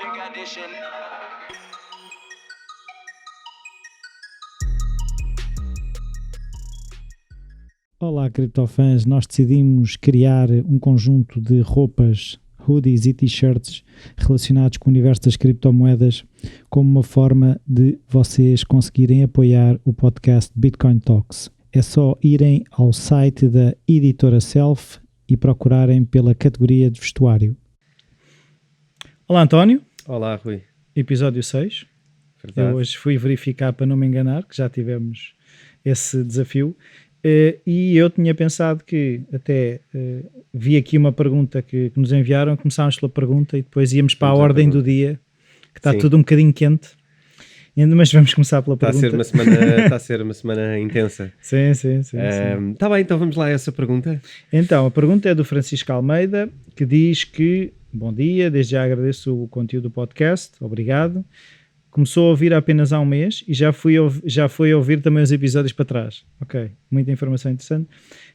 Edition. Olá, criptofãs, nós decidimos criar um conjunto de roupas, hoodies e t-shirts relacionados com o universo das criptomoedas como uma forma de vocês conseguirem apoiar o podcast Bitcoin Talks. É só irem ao site da editora Self e procurarem pela categoria de vestuário. Olá, António. Olá, Rui. Episódio 6. Verdade. Eu hoje fui verificar para não me enganar, que já tivemos esse desafio. E eu tinha pensado que até vi aqui uma pergunta que nos enviaram, começámos pela pergunta e depois íamos para a ordem do dia, que está tudo um bocadinho quente, mas vamos começar pela pergunta. Está a ser uma semana intensa. Sim. Está bem, então vamos lá a essa pergunta. Então, a pergunta é do Francisco Almeida, que diz que, bom dia, desde já agradeço o conteúdo do podcast, obrigado. Começou a ouvir há apenas há um mês e já foi ouvir também os episódios para trás. Ok, muita informação interessante.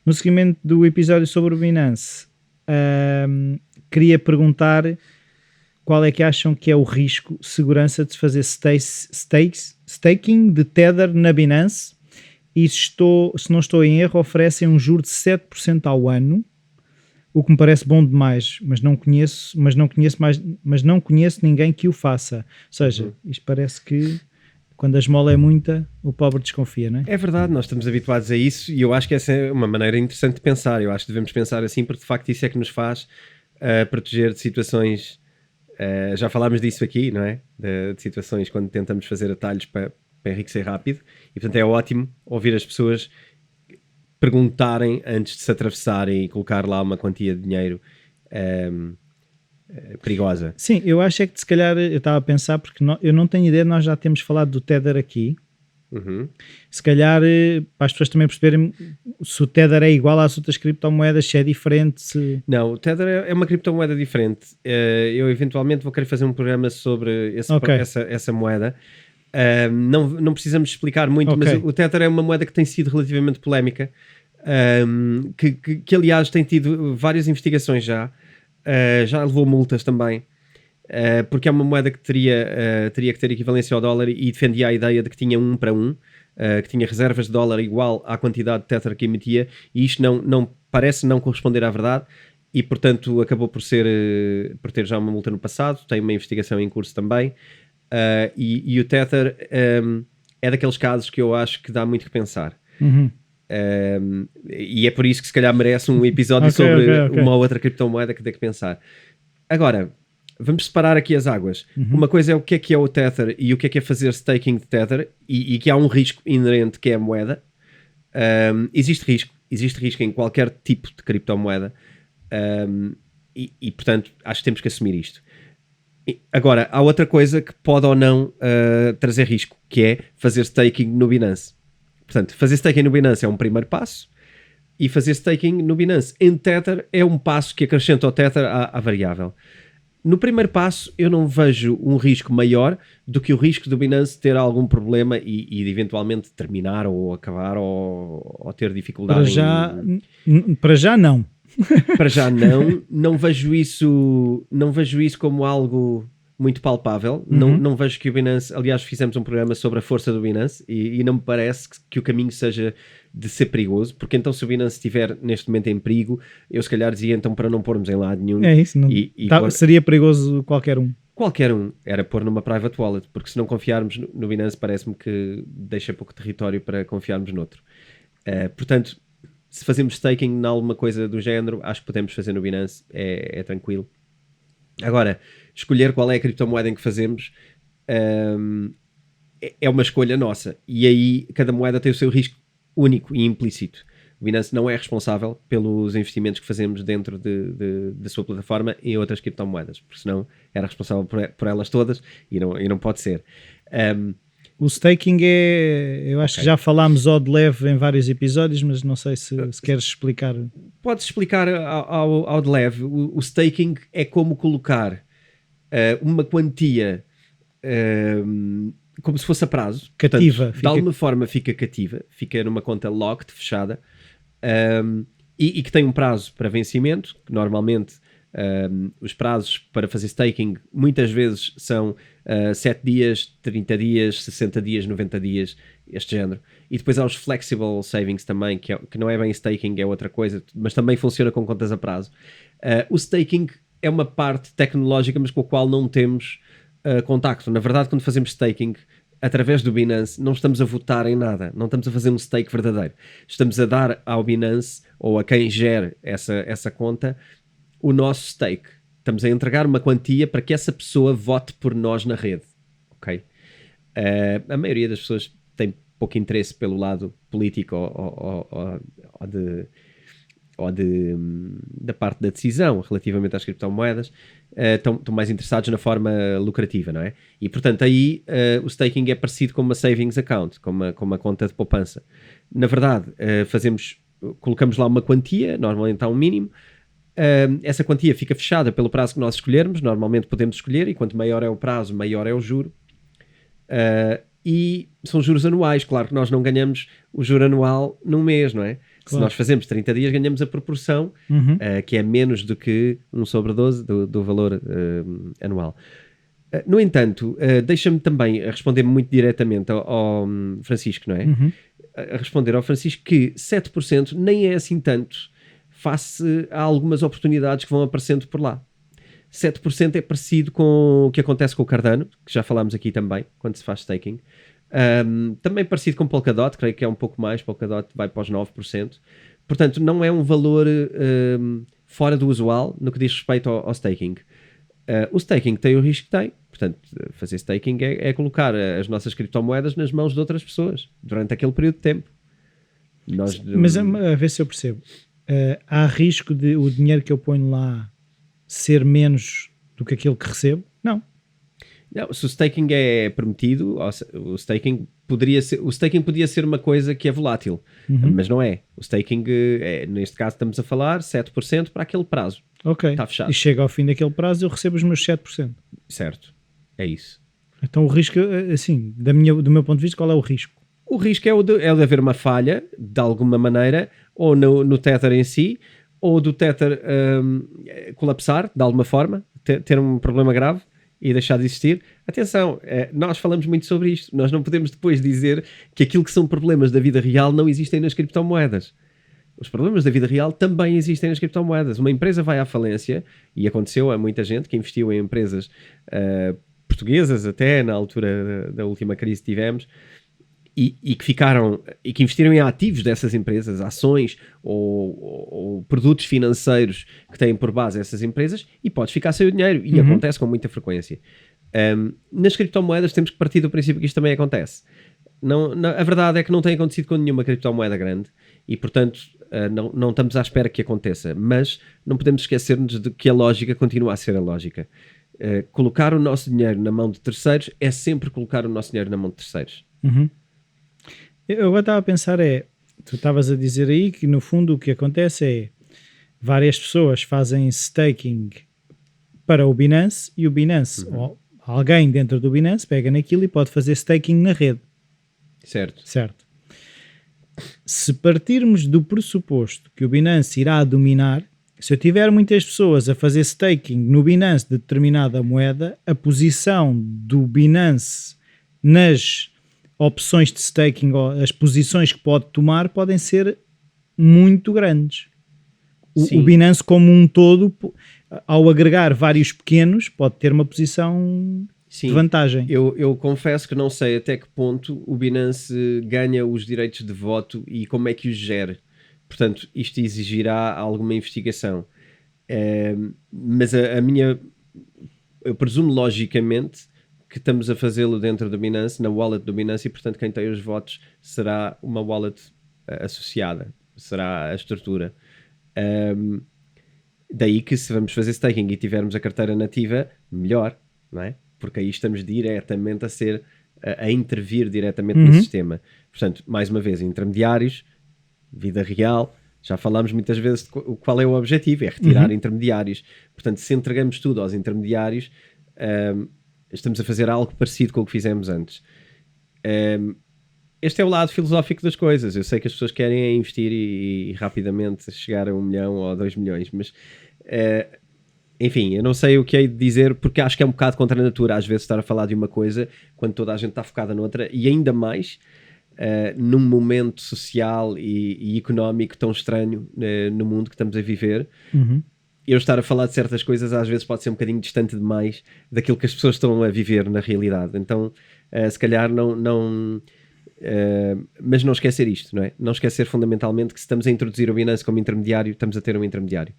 No seguimento do episódio sobre o Binance, queria perguntar qual é que acham que é o risco, segurança de se fazer staking de Tether na Binance e se não estou em erro, oferecem um juro de 7% ao ano, o que me parece bom demais, mas não conheço ninguém que o faça. Ou seja, isto parece que quando a esmola é muita, o pobre desconfia, não é? É verdade, nós estamos habituados a isso e eu acho que essa é uma maneira interessante de pensar. Eu acho que devemos pensar assim porque de facto isso é que nos faz proteger de situações, já falámos disso aqui, não é? De situações quando tentamos fazer atalhos para enriquecer rápido e portanto é ótimo ouvir as pessoas perguntarem antes de se atravessarem e colocar lá uma quantia de dinheiro perigosa. Sim, eu acho é que se calhar eu estava a pensar, porque eu não tenho ideia, nós já temos falado do Tether aqui. Se calhar para as pessoas também perceberem se o Tether é igual às outras criptomoedas, se é diferente. Não, o Tether é uma criptomoeda diferente. Eu eventualmente vou querer fazer um programa sobre essa moeda. Não precisamos explicar muito, mas o Tether é uma moeda que tem sido relativamente polémica, que aliás tem tido várias investigações já levou multas também, porque é uma moeda que teria que ter equivalência ao dólar e defendia a ideia de que tinha 1 para 1, que tinha reservas de dólar igual à quantidade de Tether que emitia, e isto não parece não corresponder à verdade e portanto acabou por ter já uma multa no passado, tem uma investigação em curso também. E o Tether é daqueles casos que eu acho que dá muito que pensar. E é por isso que se calhar merece um episódio sobre uma outra criptomoeda que dê que pensar. Agora, vamos separar aqui as águas. Uma coisa é o que é o Tether e o que é fazer staking de Tether e que há um risco inerente que é a moeda. Existe risco em qualquer tipo de criptomoeda e portanto acho que temos que assumir isto. Agora, há outra coisa que pode ou não trazer risco, que é fazer staking no Binance. Portanto, fazer staking no Binance é um primeiro passo e fazer staking no Binance em Tether é um passo que acrescenta ao Tether à variável. No primeiro passo, eu não vejo um risco maior do que o risco do Binance ter algum problema e de eventualmente terminar ou acabar ou ter dificuldade. Para já não. Para já não vejo isso como algo muito palpável. Não vejo que o Binance, aliás fizemos um programa sobre a força do Binance e não me parece que o caminho seja de ser perigoso, porque então se o Binance estiver neste momento em perigo, eu se calhar dizia então para não pormos em lado nenhum. É isso, seria perigoso qualquer um. Qualquer um, era pôr numa private wallet, porque se não confiarmos no Binance parece-me que deixa pouco território para confiarmos noutro. Portanto, se fazemos staking em alguma coisa do género, acho que podemos fazer no Binance, é tranquilo. Agora, escolher qual é a criptomoeda em que fazemos é uma escolha nossa. E aí cada moeda tem o seu risco único e implícito. O Binance não é responsável pelos investimentos que fazemos dentro da sua plataforma em outras criptomoedas, porque senão era responsável por elas todas e não pode ser. O staking eu acho que já falámos de leve em vários episódios, mas não sei se queres explicar. Podes explicar ao de leve. O staking é como colocar uma quantia como se fosse a prazo. Cativa. Portanto, de alguma forma fica cativa, fica numa conta locked, fechada, e que tem um prazo para vencimento, que normalmente Os prazos para fazer staking muitas vezes são 7 dias, 30 dias, 60 dias, 90 dias, este género. E depois há os flexible savings também, que não é bem staking, é outra coisa, mas também funciona com contas a prazo. O staking é uma parte tecnológica, mas com a qual não temos contacto. Na verdade, quando fazemos staking através do Binance, não estamos a votar em nada, não estamos a fazer um stake verdadeiro. Estamos a dar ao Binance, ou a quem gere essa conta, o nosso stake. Estamos a entregar uma quantia para que essa pessoa vote por nós na rede. Ok? A maioria das pessoas tem pouco interesse pelo lado político ou da parte da decisão relativamente às criptomoedas, estão mais interessados na forma lucrativa, não é? E, portanto, aí o staking é parecido com uma savings account, com uma conta de poupança. Na verdade, colocamos lá uma quantia, normalmente há um mínimo, essa quantia fica fechada pelo prazo que nós escolhermos, normalmente podemos escolher, e quanto maior é o prazo, maior é o juro. E são juros anuais, claro que nós não ganhamos o juro anual num mês, não é? Claro. Se nós fazemos 30 dias, ganhamos a proporção, que é menos do que 1/12 do valor anual. No entanto, deixa-me também responder muito diretamente ao Francisco, não é? A responder ao Francisco que 7% nem é assim tanto face a algumas oportunidades que vão aparecendo por lá. 7% é parecido com o que acontece com o Cardano, que já falámos aqui também, quando se faz staking. Também parecido com Polkadot, creio que é um pouco mais, Polkadot vai para os 9%. Portanto, não é um valor fora do usual no que diz respeito ao staking. O staking tem o risco que tem, portanto, fazer staking é colocar as nossas criptomoedas nas mãos de outras pessoas, durante aquele período de tempo. Mas a ver se eu percebo. Há risco de o dinheiro que eu ponho lá ser menos do que aquilo que recebo? Não. Não, se o staking é permitido, o staking podia ser uma coisa que é volátil, mas não é. O staking, neste caso estamos a falar 7% para aquele prazo. Ok. Está fechado. E chega ao fim daquele prazo eu recebo os meus 7%. Certo. É isso. Então o risco, assim, do meu ponto de vista, qual é o risco? O risco é o de haver uma falha, de alguma maneira, ou no Tether em si, ou do Tether colapsar, de alguma forma, ter um problema grave e deixar de existir. Atenção, nós falamos muito sobre isto. Nós não podemos depois dizer que aquilo que são problemas da vida real não existem nas criptomoedas. Os problemas da vida real também existem nas criptomoedas. Uma empresa vai à falência, e aconteceu a muita gente que investiu em empresas portuguesas, até na altura da última crise que tivemos, e que investiram em ativos dessas empresas, ações ou produtos financeiros que têm por base essas empresas, e podes ficar sem o dinheiro, e acontece com muita frequência. Nas criptomoedas temos que partir do princípio que isto também acontece. A verdade é que não tem acontecido com nenhuma criptomoeda grande, e portanto não estamos à espera que aconteça, mas não podemos esquecer-nos de que a lógica continua a ser a lógica. Colocar o nosso dinheiro na mão de terceiros é sempre colocar o nosso dinheiro na mão de terceiros. Eu agora estava a pensar, tu estavas a dizer aí que no fundo o que acontece é várias pessoas fazem staking para o Binance, e o Binance, ou alguém dentro do Binance pega naquilo e pode fazer staking na rede. Certo. Se partirmos do pressuposto que o Binance irá dominar, se eu tiver muitas pessoas a fazer staking no Binance de determinada moeda, a posição do Binance nas opções de staking, ou as posições que pode tomar, podem ser muito grandes. O Binance como um todo, ao agregar vários pequenos, pode ter uma posição de vantagem. Eu confesso que não sei até que ponto o Binance ganha os direitos de voto e como é que os gera. Portanto, isto exigirá alguma investigação. Mas eu presumo logicamente que estamos a fazê-lo dentro do Binance, na wallet do Binance, e portanto quem tem os votos será uma wallet associada, será a estrutura. Daí que se vamos fazer staking e tivermos a carteira nativa, melhor, não é? Porque aí estamos diretamente a intervir diretamente no sistema. Portanto, mais uma vez, intermediários, vida real, já falámos muitas vezes de qual é o objetivo, é retirar intermediários. Portanto, se entregamos tudo aos intermediários, estamos a fazer algo parecido com o que fizemos antes. Este é o lado filosófico das coisas. Eu sei que as pessoas querem investir e rapidamente chegar a 1 milhão ou 2 milhões, mas enfim, eu não sei o que hei de dizer, porque acho que é um bocado contra a natura às vezes estar a falar de uma coisa quando toda a gente está focada noutra, e ainda mais num momento social e económico tão estranho no mundo que estamos a viver. Eu estar a falar de certas coisas às vezes pode ser um bocadinho distante demais daquilo que as pessoas estão a viver na realidade. Então, se calhar não mas não esquecer isto, não é? Não esquecer fundamentalmente que se estamos a introduzir o Binance como intermediário, estamos a ter um intermediário.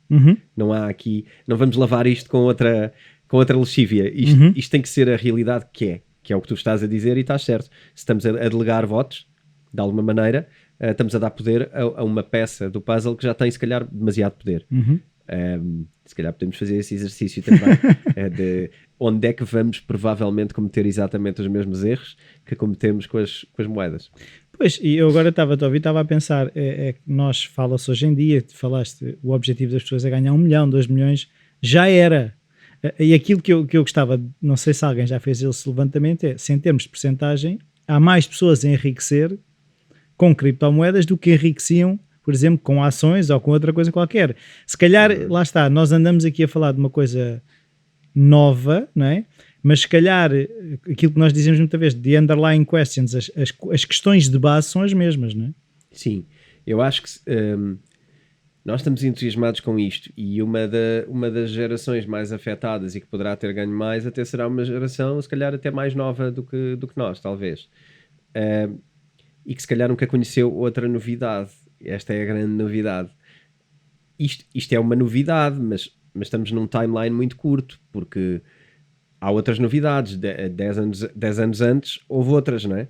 Não há aqui, não vamos lavar isto com outra lexívia. Isto tem que ser a realidade que é o que tu estás a dizer, e estás certo. Se estamos a delegar votos, de alguma maneira, estamos a dar poder a uma peça do puzzle que já tem, se calhar, demasiado poder. Se calhar podemos fazer esse exercício também de onde é que vamos provavelmente cometer exatamente os mesmos erros que cometemos com as moedas. Pois, e eu agora estava-te a ouvir, estava a pensar, que nós fala-se hoje em dia, falaste, o objetivo das pessoas é ganhar 1 milhão, 2 milhões, já era. E aquilo que eu gostava, não sei se alguém já fez esse levantamento, é, se em termos de percentagem, há mais pessoas a enriquecer com criptomoedas do que enriqueciam, por exemplo, com ações ou com outra coisa qualquer. Se calhar, lá está, nós andamos aqui a falar de uma coisa nova, não é? Mas se calhar, aquilo que nós dizemos muitas vezes, the underlying questions, as questões de base são as mesmas, não é? Sim, eu acho que nós estamos entusiasmados com isto, e uma das gerações mais afetadas e que poderá ter ganho mais até será uma geração, se calhar até mais nova do que nós, talvez. E que se calhar nunca conheceu outra novidade. Esta é a grande novidade. Isto é uma novidade, mas estamos num timeline muito curto, porque há outras novidades. 10 anos antes houve outras, não é?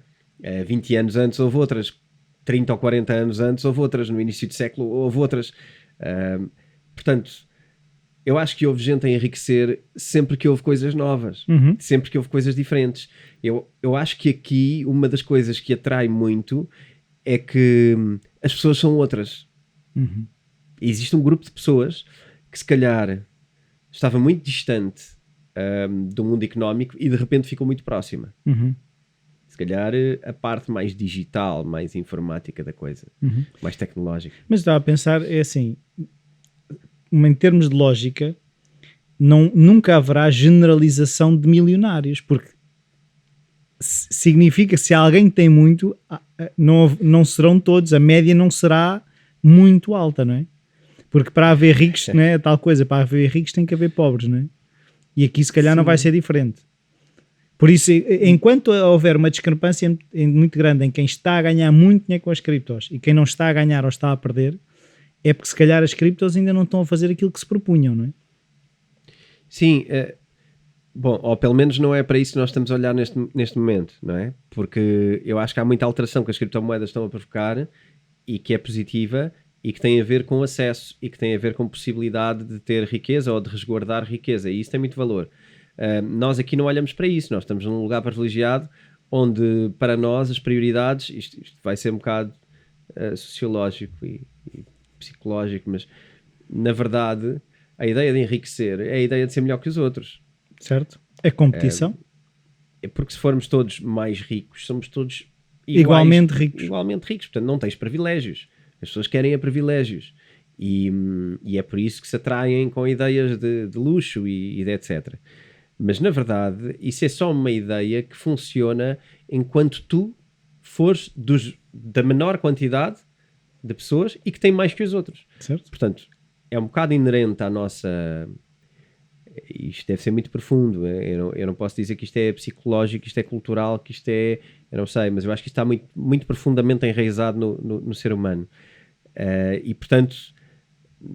20 anos antes houve outras. 30 ou 40 anos antes houve outras. No início do século houve outras. Portanto, eu acho que houve gente a enriquecer sempre que houve coisas novas. Sempre que houve coisas diferentes. Eu acho que aqui uma das coisas que atrai muito é que as pessoas são outras. Existe um grupo de pessoas que se calhar estava muito distante do mundo económico e de repente ficou muito próxima. Se calhar a parte mais digital, mais informática da coisa, mais tecnológica. Mas estava a pensar, é assim, em termos de lógica, nunca haverá generalização de milionários, porque significa que se alguém tem muito, não serão todos, a média não será muito alta, não é? Porque para haver ricos, não é tal coisa, para haver ricos tem que haver pobres, não é? E aqui se calhar não vai ser diferente. Por isso, enquanto houver uma discrepância muito grande em quem está a ganhar muito dinheiro com as criptos e quem não está a ganhar ou está a perder, é porque se calhar as criptos ainda não estão a fazer aquilo que se propunham, não é? Sim, bom, ou pelo menos não é para isso que nós estamos a olhar neste momento, não é? Porque eu acho que há muita alteração que as criptomoedas estão a provocar e que é positiva e que tem a ver com acesso e que tem a ver com possibilidade de ter riqueza ou de resguardar riqueza, e isso tem muito valor. Nós aqui não olhamos para isso, nós estamos num lugar privilegiado onde para nós as prioridades, isto vai ser um bocado sociológico e psicológico, mas na verdade a ideia de enriquecer é a ideia de ser melhor que os outros. Certo? É competição. É porque se formos todos mais ricos, somos todos igualmente ricos. Igualmente ricos, portanto não tens privilégios. As pessoas querem privilégios. E é por isso que se atraem com ideias de luxo e de etc. Mas na verdade isso é só uma ideia que funciona enquanto tu fores da menor quantidade de pessoas e que tem mais que os outros. Certo. Portanto, é um bocado inerente à nossa... Isto deve ser muito profundo. Eu não posso dizer que isto é psicológico, que isto é cultural, que isto é... Eu não sei, mas eu acho que isto está muito, muito profundamente enraizado no ser humano. E, portanto,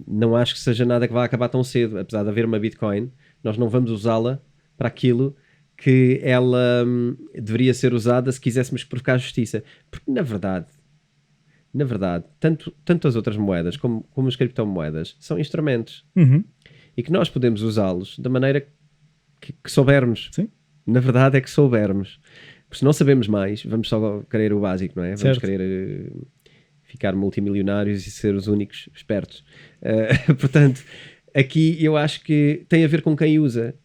não acho que seja nada que vá acabar tão cedo. Apesar de haver uma Bitcoin, nós não vamos usá-la para aquilo que ela deveria ser usada se quiséssemos provocar justiça. Porque, na verdade, tanto as outras moedas como as criptomoedas são instrumentos. E que nós podemos usá-los da maneira que soubermos. Sim. Na verdade é que soubermos. Porque se não sabemos mais, vamos só querer o básico, não é? Vamos certo. querer ficar multimilionários e ser os únicos espertos. Portanto, aqui eu acho que tem a ver com quem usa.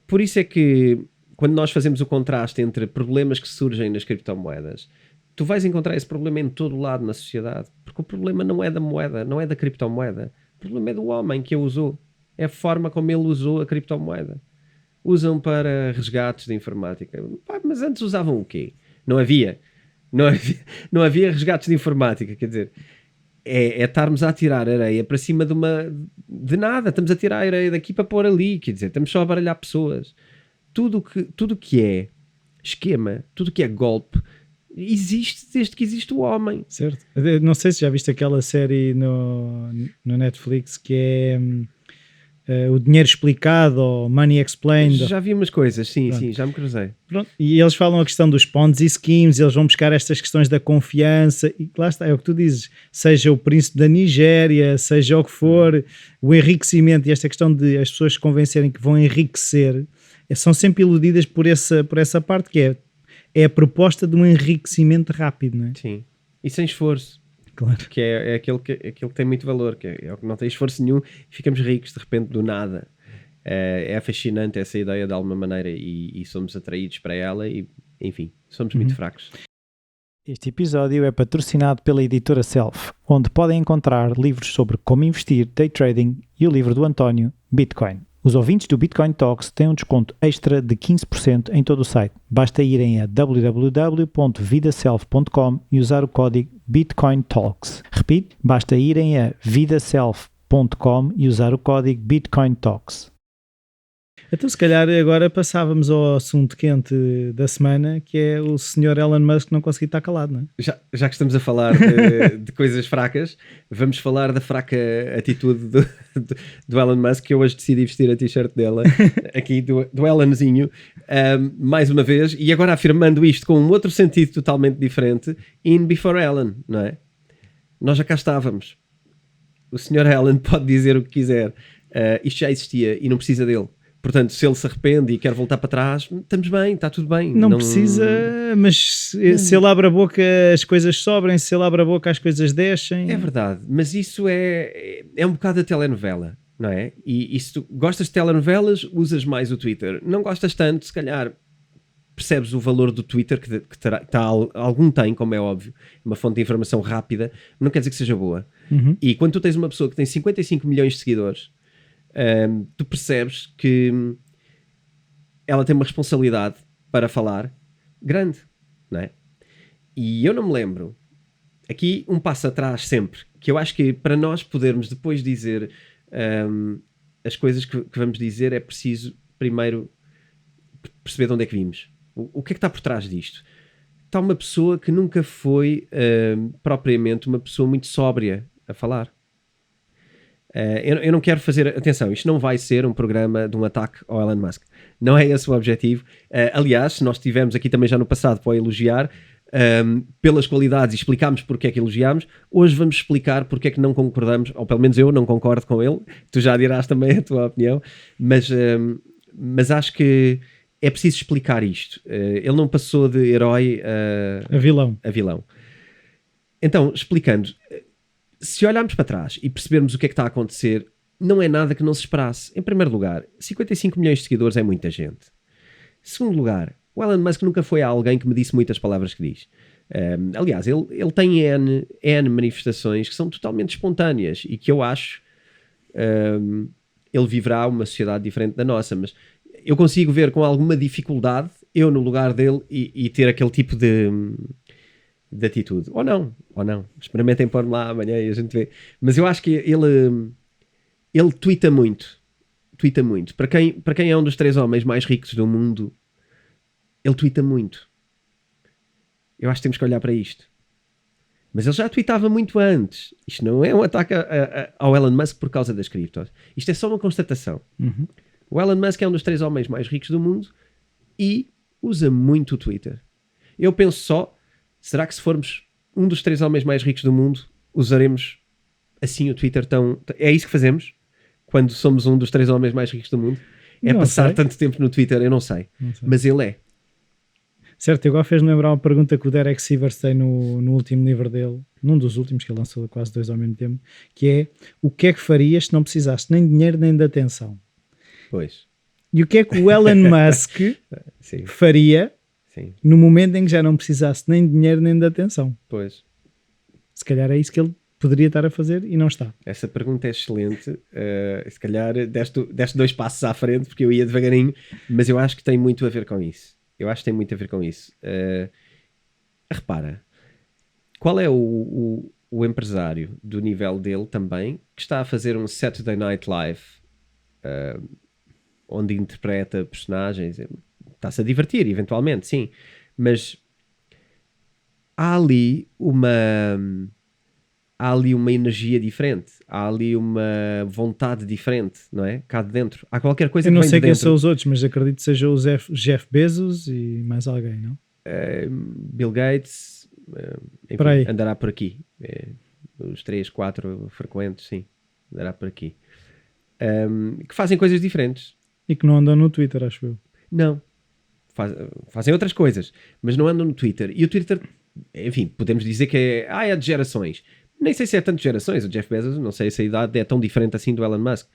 Por isso é que quando nós fazemos o contraste entre problemas que surgem nas criptomoedas, tu vais encontrar esse problema em todo lado na sociedade. Porque o problema não é da moeda, não é da criptomoeda. O problema é do homem que a usou. É a forma como ele usou a criptomoeda. Usam para resgates de informática. Pá, mas antes usavam o quê? Não havia resgates de informática, quer dizer, é estarmos a tirar areia para cima de nada, estamos a tirar areia daqui para pôr ali, quer dizer, estamos só a baralhar pessoas. Tudo que é esquema, tudo que é golpe, existe desde que existe o homem. Certo. Não sei se já viste aquela série no Netflix que é O Dinheiro Explicado ou Money Explained. Já vi umas coisas, sim, já me cruzei. Pronto. E eles falam a questão dos Ponzi schemes, eles vão buscar estas questões da confiança e lá está, é o que tu dizes, seja o príncipe da Nigéria, seja o que for, o enriquecimento e esta questão de as pessoas se convencerem que vão enriquecer, são sempre iludidas por essa parte que é a proposta de um enriquecimento rápido, não é? Sim, e sem esforço. Claro. Que é aquele que tem muito valor, que é o que não tem esforço nenhum e ficamos ricos de repente do nada. É fascinante essa ideia de alguma maneira e somos atraídos para ela e, enfim, somos muito fracos. Este episódio é patrocinado pela editora Self, onde podem encontrar livros sobre como investir, day trading e o livro do António, Bitcoin. Os ouvintes do Bitcoin Talks têm um desconto extra de 15% em todo o site. Basta irem a www.vidaself.com e usar o código Bitcoin Talks. Repito, basta irem a vidaself.com e usar o código Bitcoin Talks. Então, se calhar, agora passávamos ao assunto quente da semana, que é o Sr. Elon Musk não conseguir estar calado, não é? Já que estamos a falar de coisas fracas, vamos falar da fraca atitude do Elon Musk, que eu hoje decidi vestir a t-shirt dela, aqui do Elonzinho, mais uma vez, e agora afirmando isto com um outro sentido totalmente diferente, in before Elon, não é? Nós já cá estávamos. O Sr. Elon pode dizer o que quiser. Isto já existia e não precisa dele. Portanto, se ele se arrepende e quer voltar para trás, estamos bem, está tudo bem. Não precisa, mas se ele abre a boca as coisas sobrem, se ele abre a boca as coisas descem. É verdade, mas isso é um bocado a telenovela, não é? E se tu gostas de telenovelas, usas mais o Twitter. Não gostas tanto, se calhar percebes o valor do Twitter, que algum tem, como é óbvio, uma fonte de informação rápida, não quer dizer que seja boa. E quando tu tens uma pessoa que tem 55 milhões de seguidores, tu percebes que ela tem uma responsabilidade para falar grande, não é? E eu não me lembro, aqui um passo atrás sempre, que eu acho que para nós podermos depois dizer as coisas que vamos dizer, é preciso primeiro perceber de onde é que vimos. O que é que está por trás disto? Está uma pessoa que nunca foi propriamente uma pessoa muito sóbria a falar. Eu não quero fazer... Atenção, isto não vai ser um programa de um ataque ao Elon Musk. Não é esse o objetivo. Aliás, nós tivemos aqui também já no passado para elogiar pelas qualidades e explicámos porque é que elogiámos. Hoje vamos explicar porque é que não concordamos, ou pelo menos eu não concordo com ele. Tu já dirás também a tua opinião. Mas acho que é preciso explicar isto. Ele não passou de herói a vilão. Então, explicando... Se olharmos para trás e percebermos o que é que está a acontecer, não é nada que não se esperasse. Em primeiro lugar, 55 milhões de seguidores é muita gente. Em segundo lugar, o Elon Musk nunca foi alguém que me disse muitas palavras que diz. Aliás, ele tem N manifestações que são totalmente espontâneas e que eu acho ele viverá uma sociedade diferente da nossa, mas eu consigo ver com alguma dificuldade, eu no lugar dele, e ter aquele tipo de atitude. Ou não. Experimentem pôr-me lá amanhã e a gente vê. Mas eu acho que ele tweeta muito. Para quem é um dos 3 homens mais ricos do mundo, ele tweeta muito. Eu acho que temos que olhar para isto. Mas ele já tweetava muito antes. Isto não é um ataque ao Elon Musk por causa das criptos. Isto é só uma constatação. O Elon Musk é um dos 3 homens mais ricos do mundo e usa muito o Twitter. Eu penso só, será que se formos um dos 3 homens mais ricos do mundo, usaremos assim o Twitter tão... É isso que fazemos? Quando somos um dos 3 homens mais ricos do mundo? É não passar sei. Tanto tempo no Twitter? Eu não sei. Mas ele é. Certo, agora fez-me lembrar uma pergunta que o Derek Sivers tem no último livro dele, num dos últimos, que ele lançou quase 2 ao mesmo tempo, que é: o que é que farias se não precisasse nem de dinheiro nem de atenção? Pois. E o que é que o Elon Musk faria... Sim. No momento em que já não precisasse nem de dinheiro nem de atenção? Pois. Se calhar é isso que ele poderia estar a fazer e não está? Essa pergunta é excelente. Se calhar deste 2 passos à frente, porque eu ia devagarinho, mas eu acho que tem muito a ver com isso. Repara, qual é o empresário do nível dele também que está a fazer um Saturday Night Live onde interpreta personagens? Está-se a divertir, eventualmente, sim, mas há ali uma energia diferente, há ali uma vontade diferente, não é? Cá de dentro. Há qualquer coisa que vem de dentro. Eu não sei quem são os outros, mas acredito que seja o Jeff Bezos e mais alguém, não? Bill Gates, enfim, andará por aqui. Os 3, 4 frequentes, sim, andará por aqui. Que fazem coisas diferentes. E que não andam no Twitter, acho eu. Não. Fazem outras coisas, mas não andam no Twitter. E o Twitter, enfim, podemos dizer que é de gerações. Nem sei se é tanto de gerações. O Jeff Bezos, não sei se a idade é tão diferente assim do Elon Musk.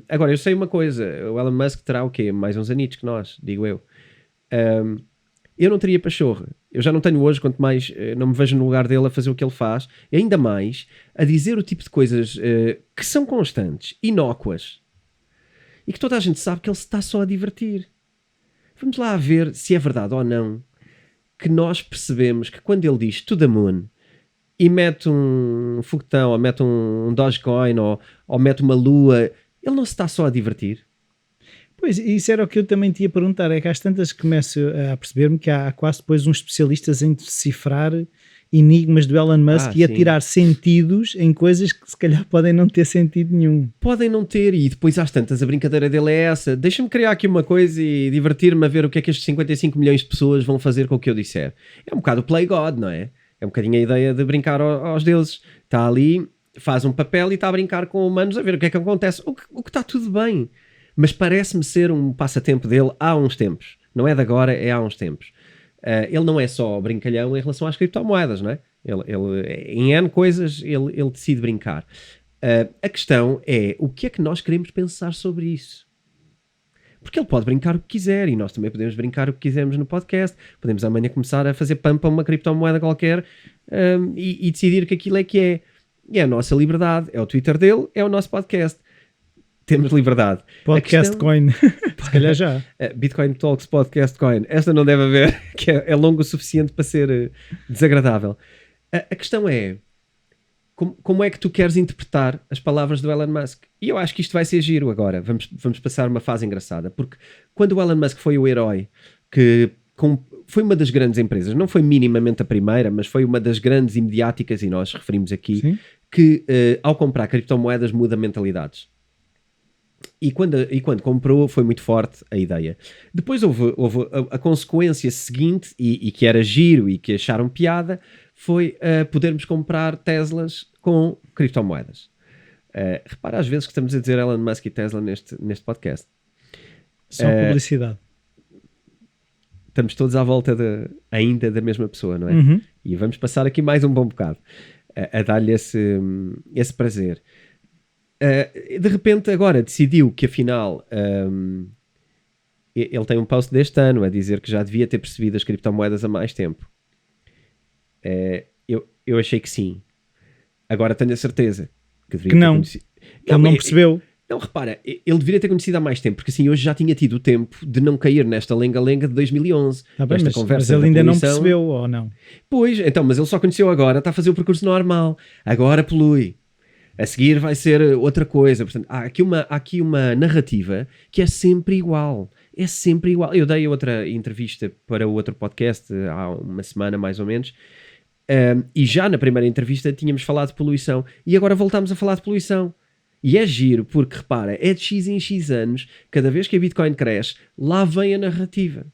Agora, eu sei uma coisa. O Elon Musk terá o quê? Mais uns anitos que nós, digo eu. Eu não teria pachorra. Eu já não tenho hoje, quanto mais não me vejo no lugar dele a fazer o que ele faz, e ainda mais a dizer o tipo de coisas que são constantes, inócuas, e que toda a gente sabe que ele se está só a divertir. Vamos lá ver se é verdade ou não que nós percebemos que quando ele diz to the moon e mete um foguetão, ou mete um Dogecoin, ou mete uma lua, ele não se está só a divertir? Pois, isso era o que eu também te ia perguntar, é que às tantas começo a perceber-me que há quase depois uns especialistas em decifrar enigmas do Elon Musk e a tirar sentidos em coisas que se calhar podem não ter sentido nenhum. Podem não ter, e depois às tantas a brincadeira dele é essa: deixa-me criar aqui uma coisa e divertir-me a ver o que é que estes 55 milhões de pessoas vão fazer com o que eu disser. É um bocado o Play God, não é? É um bocadinho a ideia de brincar aos deuses. Está ali, faz um papel e está a brincar com humanos a ver o que é que acontece. O que está tudo bem. Mas parece-me ser um passatempo dele há uns tempos. Não é de agora, é há uns tempos. Ele não é só brincalhão em relação às criptomoedas, não é? Ele em N coisas, ele decide brincar. A questão é, o que é que nós queremos pensar sobre isso? Porque ele pode brincar o que quiser, e nós também podemos brincar o que quisermos no podcast. Podemos amanhã começar a fazer pump a uma criptomoeda qualquer e decidir que aquilo é que é. E é a nossa liberdade. É o Twitter dele, é o nosso podcast. Temos liberdade. Podcast Coin. Se calhar já. Bitcoin Talks Podcast Coin. Esta não deve haver, que é longo o suficiente para ser desagradável. A questão é, como é que tu queres interpretar as palavras do Elon Musk? E eu acho que isto vai ser giro agora. Vamos passar uma fase engraçada. Porque quando o Elon Musk foi o herói, foi uma das grandes empresas, não foi minimamente a primeira, mas foi uma das grandes e mediáticas, e nós referimos aqui, sim, que ao comprar criptomoedas muda mentalidades. E quando comprou foi muito forte a ideia. Depois houve a consequência seguinte, e que era giro e que acharam piada, foi podermos comprar Teslas com criptomoedas. Repara às vezes que estamos a dizer Elon Musk e Tesla neste podcast. Só publicidade. Estamos todos à volta ainda da mesma pessoa, não é? Uhum. E vamos passar aqui mais um bom bocado a dar-lhe esse prazer. De repente agora decidiu que afinal ele tem um post deste ano a dizer que já devia ter percebido as criptomoedas há mais tempo. Eu achei que sim. Agora tenho a certeza que deveria ter conhecido. Ele não percebeu. Não, repara, ele deveria ter conhecido há mais tempo, porque assim hoje já tinha tido o tempo de não cair nesta lenga-lenga de 2011. Bem, mas ele ainda não percebeu, ou não? Pois, então, mas ele só conheceu agora, está a fazer o percurso normal. Agora polui. A seguir vai ser outra coisa. Portanto, há aqui uma narrativa que é sempre igual. É sempre igual. Eu dei outra entrevista para outro podcast há uma semana, mais ou menos, e já na primeira entrevista tínhamos falado de poluição. E agora voltamos a falar de poluição. E é giro, porque, repara, é de X em X anos, cada vez que a Bitcoin cresce, lá vem a narrativa.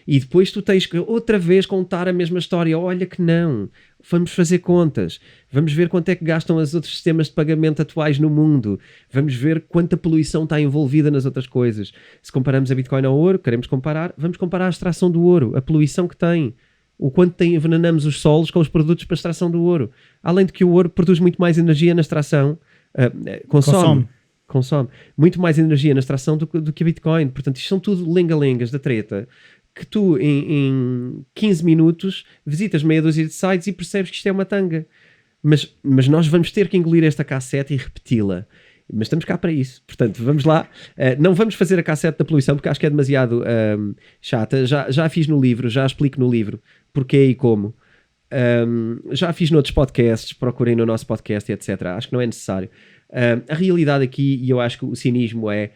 E depois tu tens que outra vez contar a mesma história. Olha que não. Vamos fazer contas. Vamos ver quanto é que gastam os outros sistemas de pagamento atuais no mundo. Vamos ver quanta poluição está envolvida nas outras coisas. Se comparamos a Bitcoin ao ouro, queremos comparar, vamos comparar a extração do ouro, a poluição que tem. O quanto envenenamos os solos com os produtos para a extração do ouro. Além de que o ouro produz muito mais energia na extração. Consome muito mais energia na extração do que a Bitcoin. Portanto, isto são tudo lenga-lengas da treta que tu em 15 minutos visitas meia dúzia de sites e percebes que isto é uma tanga. mas nós vamos ter que engolir esta cassete e repeti-la. Mas estamos cá para isso. Portanto, vamos lá. Não vamos fazer a cassete da poluição porque acho que é demasiado chata. Já a fiz no livro, já explico no livro porquê e como. Já a fiz noutros podcasts, procurem no nosso podcast e etc. Acho que não é necessário. A realidade aqui, e eu acho que o cinismo é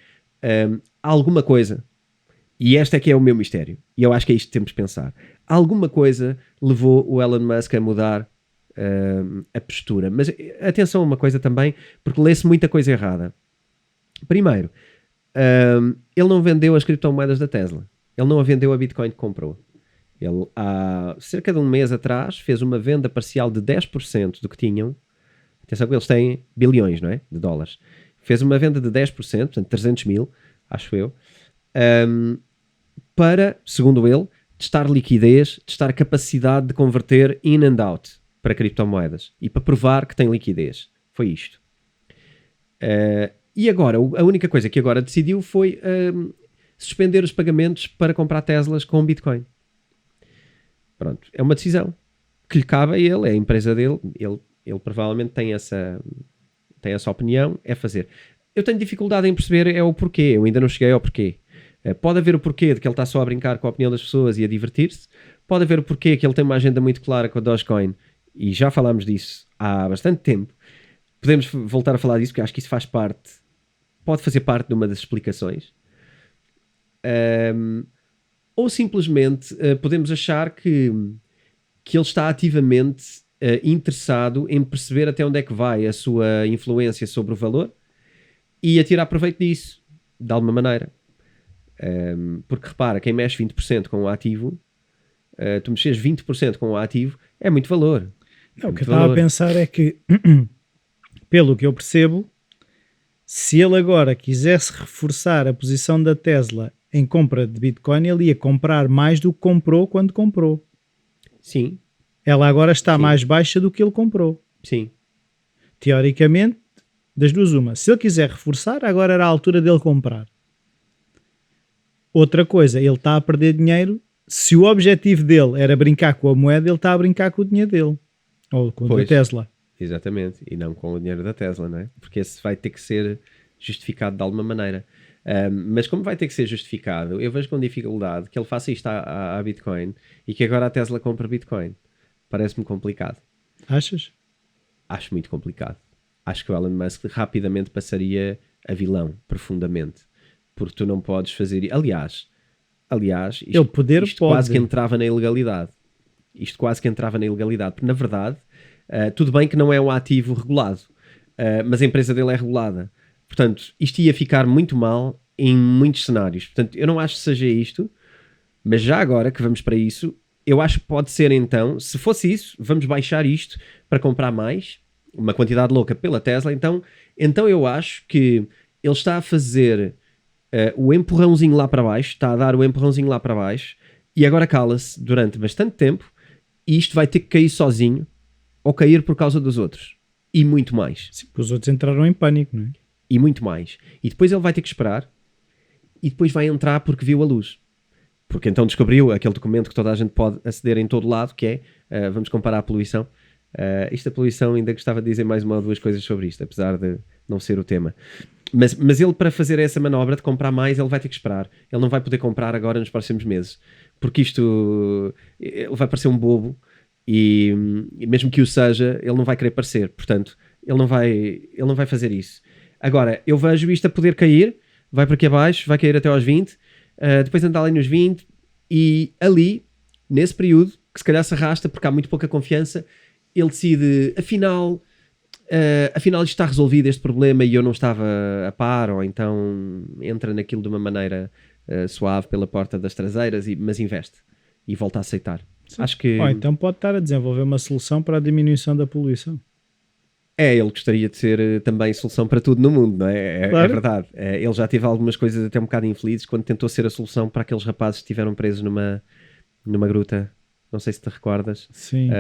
alguma coisa, e este é que é o meu mistério, e eu acho que é isto que temos de pensar. Alguma coisa levou o Elon Musk a mudar a postura. Mas atenção a uma coisa também, porque lê-se muita coisa errada. Primeiro, ele não vendeu as criptomoedas da Tesla. Ele não a vendeu a Bitcoin que comprou. Ele, há cerca de um mês atrás, fez uma venda parcial de 10% do que tinham. Atenção que eles têm bilhões, não é? De dólares. Fez uma venda de 10%, portanto 300 mil, acho eu, para, segundo ele, testar liquidez, testar capacidade de converter in and out para criptomoedas e para provar que tem liquidez. Foi isto. E agora, a única coisa que agora decidiu foi suspender os pagamentos para comprar Teslas com Bitcoin. Pronto, é uma decisão que lhe cabe a ele, é a empresa dele, ele provavelmente tem essa opinião, é fazer. Eu tenho dificuldade em perceber o porquê, eu ainda não cheguei ao porquê. Pode haver o porquê de que ele está só a brincar com a opinião das pessoas e a divertir-se, pode haver o porquê que ele tem uma agenda muito clara com a Dogecoin, e já falámos disso há bastante tempo. Podemos voltar a falar disso, porque acho que isso faz parte, pode fazer parte de uma das explicações. Ou simplesmente podemos achar que ele está ativamente interessado em perceber até onde é que vai a sua influência sobre o valor e a tirar proveito disso, de alguma maneira. Porque repara, quem mexe 20% com o ativo, tu mexes 20% com o ativo, é muito valor. Não, o que eu estava a pensar é que, pelo que eu percebo, se ele agora quisesse reforçar a posição da Tesla em compra de Bitcoin, ele ia comprar mais do que comprou quando comprou. Sim. Ela agora está mais baixa do que ele comprou. Sim. Teoricamente, das duas uma. Se ele quiser reforçar, agora era a altura dele comprar. Outra coisa, ele está a perder dinheiro. Se o objetivo dele era brincar com a moeda, ele está a brincar com o dinheiro dele. Ou com a Tesla. Exatamente. E não com o dinheiro da Tesla, não é? Porque esse vai ter que ser justificado de alguma maneira. Mas como vai ter que ser justificado, eu vejo com dificuldade que ele faça isto à Bitcoin e que agora a Tesla compre Bitcoin. Parece-me complicado. Achas? Acho muito complicado. Acho que o Elon Musk rapidamente passaria a vilão, profundamente. Porque tu não podes fazer... Aliás, isto quase que entrava na ilegalidade. Porque, na verdade, tudo bem que não é um ativo regulado, mas a empresa dele é regulada. Portanto, isto ia ficar muito mal em muitos cenários. Portanto, eu não acho que seja isto, mas já agora que vamos para isso, eu acho que pode ser então, se fosse isso, vamos baixar isto para comprar mais, uma quantidade louca pela Tesla, então eu acho que ele está a fazer o empurrãozinho lá para baixo, está a dar o empurrãozinho lá para baixo, e agora cala-se durante bastante tempo, e isto vai ter que cair sozinho, ou cair por causa dos outros. E muito mais. Sim, porque os outros entraram em pânico, não é? E muito mais. E depois ele vai ter que esperar, e depois vai entrar porque viu a luz. Porque então descobriu aquele documento que toda a gente pode aceder em todo lado, que é, vamos comparar a poluição. Isto da poluição, ainda gostava de dizer mais uma ou duas coisas sobre isto, apesar de não ser o tema. Mas ele, para fazer essa manobra de comprar mais, ele vai ter que esperar. Ele não vai poder comprar agora nos próximos meses. Porque isto, ele vai parecer um bobo, e mesmo que o seja, ele não vai querer parecer. Portanto, ele não vai fazer isso. Agora, eu vejo isto a poder cair, vai para aqui abaixo, vai cair até aos 20, depois andar ali nos 20, e ali, nesse período, que se calhar se arrasta porque há muito pouca confiança, ele decide, afinal isto está resolvido, este problema, e eu não estava a par, ou então entra naquilo de uma maneira suave pela porta das traseiras, mas investe e volta a aceitar. Sim. Acho que... então pode estar a desenvolver uma solução para a diminuição da poluição. Ele gostaria de ser também solução para tudo no mundo, não é? Claro. É verdade. Ele já teve algumas coisas até um bocado infelizes quando tentou ser a solução para aqueles rapazes que estiveram presos numa gruta, não sei se te recordas. Sim.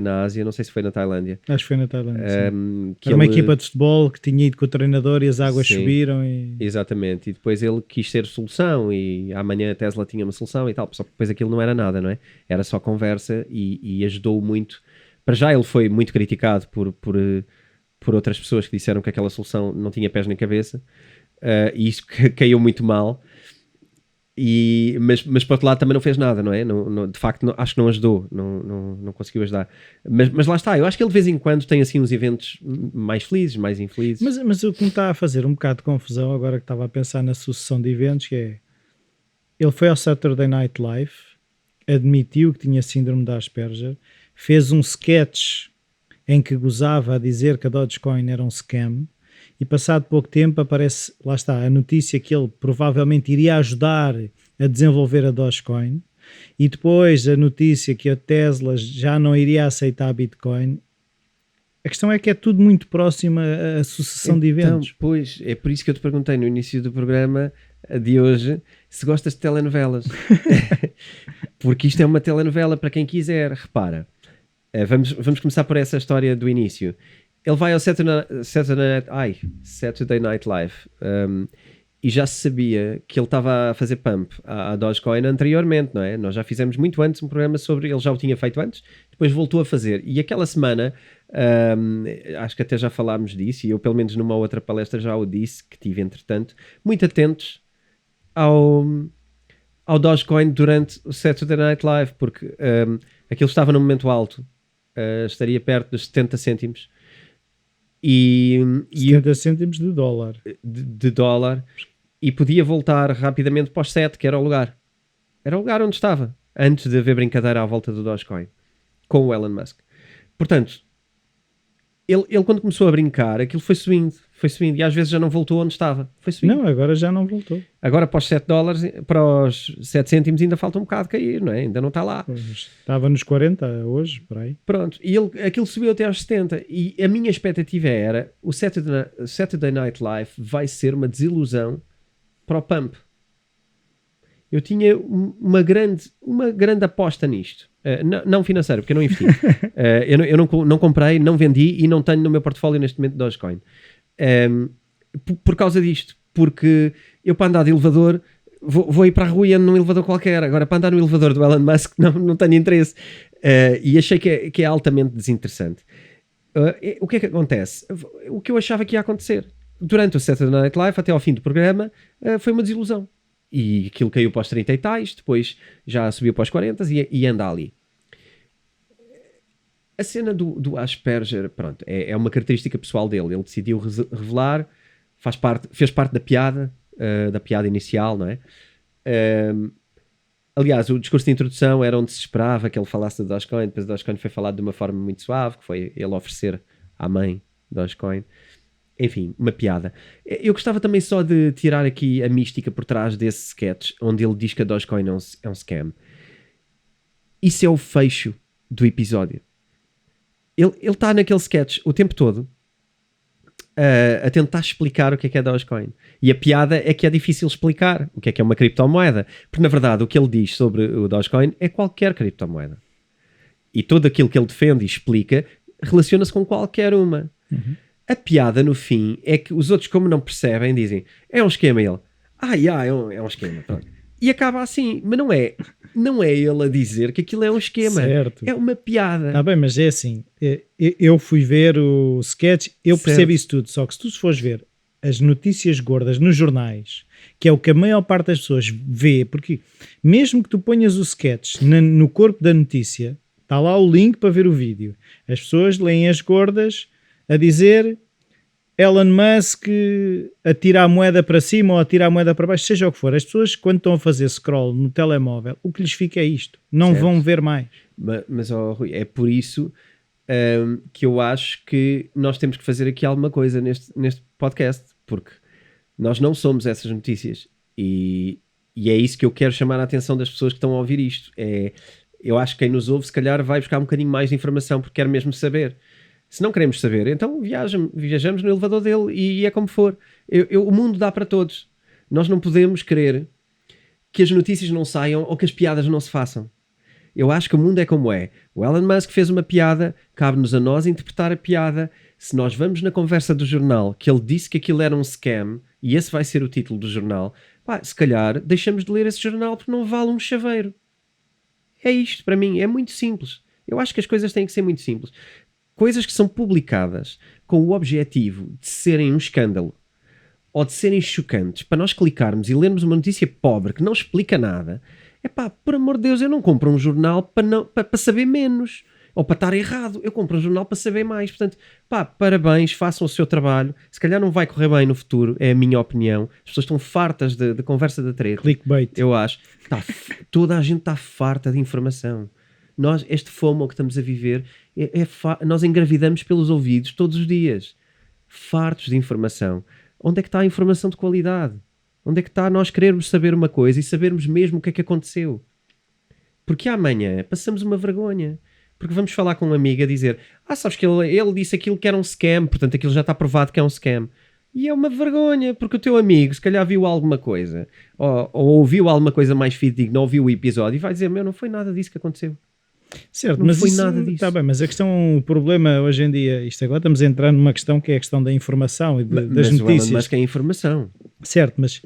Na Ásia, não sei se foi na Tailândia. Acho que foi na Tailândia, Era uma equipa de futebol que tinha ido com o treinador e as águas subiram. Exatamente. E depois ele quis ser solução, e amanhã a Tesla tinha uma solução e tal, só que depois aquilo não era nada, não é? Era só conversa, e ajudou muito para já ele foi muito criticado por outras pessoas que disseram que aquela solução não tinha pés nem cabeça, e isso caiu muito mal. Mas por outro lado também não fez nada, não é? De facto, acho que não ajudou, não conseguiu ajudar. Mas lá está, eu acho que ele de vez em quando tem assim uns eventos mais felizes, mais infelizes. Mas o que me está a fazer um bocado de confusão, agora que estava a pensar na sucessão de eventos, que é, ele foi ao Saturday Night Live, admitiu que tinha síndrome de Asperger, fez um sketch em que gozava a dizer que a Dogecoin era um scam, e passado pouco tempo aparece, lá está, a notícia que ele provavelmente iria ajudar a desenvolver a Dogecoin, e depois a notícia que a Tesla já não iria aceitar a Bitcoin. A questão é que é tudo muito próximo à sucessão de eventos. Pois, é por isso que eu te perguntei no início do programa de hoje se gostas de telenovelas. Porque isto é uma telenovela para quem quiser. Repara, vamos começar por essa história do início. Ele vai ao Saturday Night Live, e já se sabia que ele estava a fazer pump à Dogecoin anteriormente, não é? Nós já fizemos muito antes um programa sobre... Ele já o tinha feito antes, depois voltou a fazer. E aquela semana, acho que até já falámos disso, e eu pelo menos numa outra palestra já o disse, que tive entretanto, muito atentos ao Dogecoin durante o Saturday Night Live, porque aquilo estava num momento alto, estaria perto dos 70 cêntimos. 70 cêntimos de dólar. De dólar, e podia voltar rapidamente para os 7, que era o lugar. Era o lugar onde estava, antes de haver brincadeira à volta do Dogecoin, com o Elon Musk. Portanto, ele quando começou a brincar, aquilo foi subindo, e às vezes já não voltou onde estava. Foi subindo. Não, agora já não voltou. Agora para os 7 dólares, para os 7 cêntimos ainda falta um bocado de cair, não é? Ainda não está lá. Estava nos 40 hoje, por aí. Pronto, e aquilo subiu até aos 70, e a minha expectativa era, o Saturday Night Live vai ser uma desilusão para o pump. Eu tinha uma grande aposta nisto. Não financeira, porque eu não investi. Eu não comprei, não vendi e não tenho no meu portfólio neste momento Dogecoin. Por causa disto. Porque eu, para andar de elevador, vou ir para a rua e ando num elevador qualquer. Agora, para andar no elevador do Elon Musk, não tenho interesse. E achei que é altamente desinteressante. O que é que acontece? O que eu achava que ia acontecer durante o Saturday Night Live, até ao fim do programa, foi uma desilusão. E aquilo caiu para os 30 e tais, depois já subiu para os 40 e anda ali. A cena do Asperger, pronto, é uma característica pessoal dele. Ele decidiu revelar, fez parte da piada inicial, não é? Aliás, o discurso de introdução era onde se esperava que ele falasse da Dogecoin, depois a Dogecoin foi falado de uma forma muito suave, que foi ele oferecer à mãe Dogecoin. Enfim, uma piada. Eu gostava também só de tirar aqui a mística por trás desse sketch, onde ele diz que a Dogecoin é um scam. Isso é o fecho do episódio. Ele está naquele sketch o tempo todo a tentar explicar o que é Dogecoin. E a piada é que é difícil explicar o que é uma criptomoeda. Porque, na verdade, o que ele diz sobre o Dogecoin é qualquer criptomoeda. E tudo aquilo que ele defende e explica relaciona-se com qualquer uma. Uhum. A piada, no fim, é que os outros, como não percebem, dizem, é um esquema. Ele, é um esquema. Pronto. E acaba assim. Mas não é ele a dizer que aquilo é um esquema. Certo. É uma piada. Está bem, mas é assim. Eu fui ver o sketch, eu percebo isso tudo. Só que se tu fores ver as notícias gordas nos jornais, que é o que a maior parte das pessoas vê, porque mesmo que tu ponhas o sketch no corpo da notícia, está lá o link para ver o vídeo. As pessoas leem as gordas a dizer Elon Musk atira a moeda para cima ou atira a moeda para baixo, seja o que for. As pessoas, quando estão a fazer scroll no telemóvel, o que lhes fica é isto. Não vão ver mais. Mas Rui, é por isso que eu acho que nós temos que fazer aqui alguma coisa neste podcast, porque nós não somos essas notícias. E é isso que eu quero chamar a atenção das pessoas que estão a ouvir isto. Eu acho que quem nos ouve, se calhar, vai buscar um bocadinho mais de informação, porque quer mesmo saber. Se não queremos saber, então viajamos no elevador dele e é como for. O mundo dá para todos. Nós não podemos querer que as notícias não saiam ou que as piadas não se façam. Eu acho que o mundo é como é. O Elon Musk fez uma piada, cabe-nos a nós interpretar a piada. Se nós vamos na conversa do jornal que ele disse que aquilo era um scam e esse vai ser o título do jornal, se calhar deixamos de ler esse jornal porque não vale um chaveiro. É isto para mim, é muito simples. Eu acho que as coisas têm que ser muito simples. Coisas que são publicadas com o objetivo de serem um escândalo ou de serem chocantes, para nós clicarmos e lermos uma notícia pobre que não explica nada, por amor de Deus, eu não compro um jornal para saber menos, ou para estar errado, eu compro um jornal para saber mais. Portanto, parabéns, façam o seu trabalho. Se calhar não vai correr bem no futuro, é a minha opinião. As pessoas estão fartas de conversa da treta. Clickbait. Eu acho. Toda a gente está farta de informação. Este FOMO que estamos a viver, nós engravidamos pelos ouvidos todos os dias. Fartos de informação. Onde é que está a informação de qualidade? Onde é que está nós querermos saber uma coisa e sabermos mesmo o que é que aconteceu? Porque amanhã passamos uma vergonha. Porque vamos falar com um amigo a dizer sabes que ele disse aquilo que era um scam, portanto aquilo já está provado que é um scam. E é uma vergonha, porque o teu amigo se calhar viu alguma coisa, ou ouviu alguma coisa mais fidedigna, ouviu o episódio e vai dizer, não foi nada disso que aconteceu. Certo, não mas foi isso, nada disso. Está bem, mas o problema hoje em dia, isto agora estamos a entrar numa questão que é a questão da informação e das notícias. Mas que é informação. Certo, mas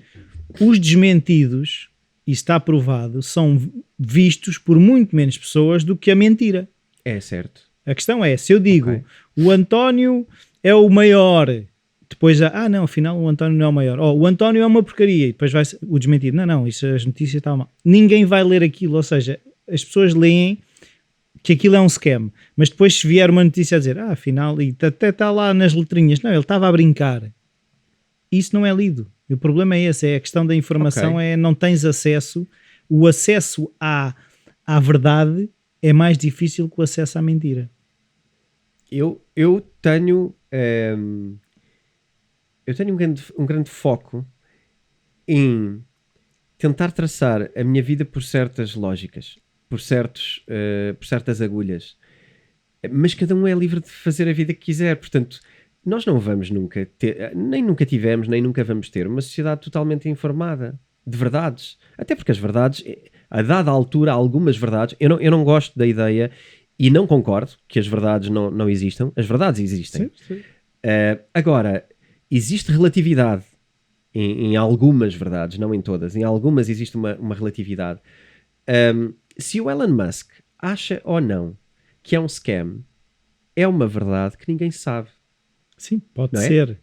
os desmentidos, isso está provado, são vistos por muito menos pessoas do que a mentira. É certo. A questão é, se eu digo o António é o maior, depois não, afinal o António não é o maior. O António é uma porcaria, e depois vai o desmentido. Não, isso as notícias estão mal. Ninguém vai ler aquilo, ou seja, as pessoas leem que aquilo é um scam, mas depois se vier uma notícia a dizer, afinal, e até está lá nas letrinhas, não, ele estava a brincar. Isso não é lido. E o problema é esse, é a questão da informação, não tens acesso, o acesso à verdade é mais difícil que o acesso à mentira. Eu tenho um grande foco em tentar traçar a minha vida por certas lógicas, por certas agulhas, mas cada um é livre de fazer a vida que quiser. Portanto, nós não vamos nunca ter, nem nunca tivemos, nem nunca vamos ter uma sociedade totalmente informada de verdades, até porque as verdades, a dada altura, algumas verdades, eu não gosto da ideia e não concordo que as verdades não existam. As verdades existem. Sim. Agora, existe relatividade em algumas verdades, não em todas. Em algumas existe uma relatividade. Se o Elon Musk acha ou não que é um scam, é uma verdade que ninguém sabe. Sim, pode ser.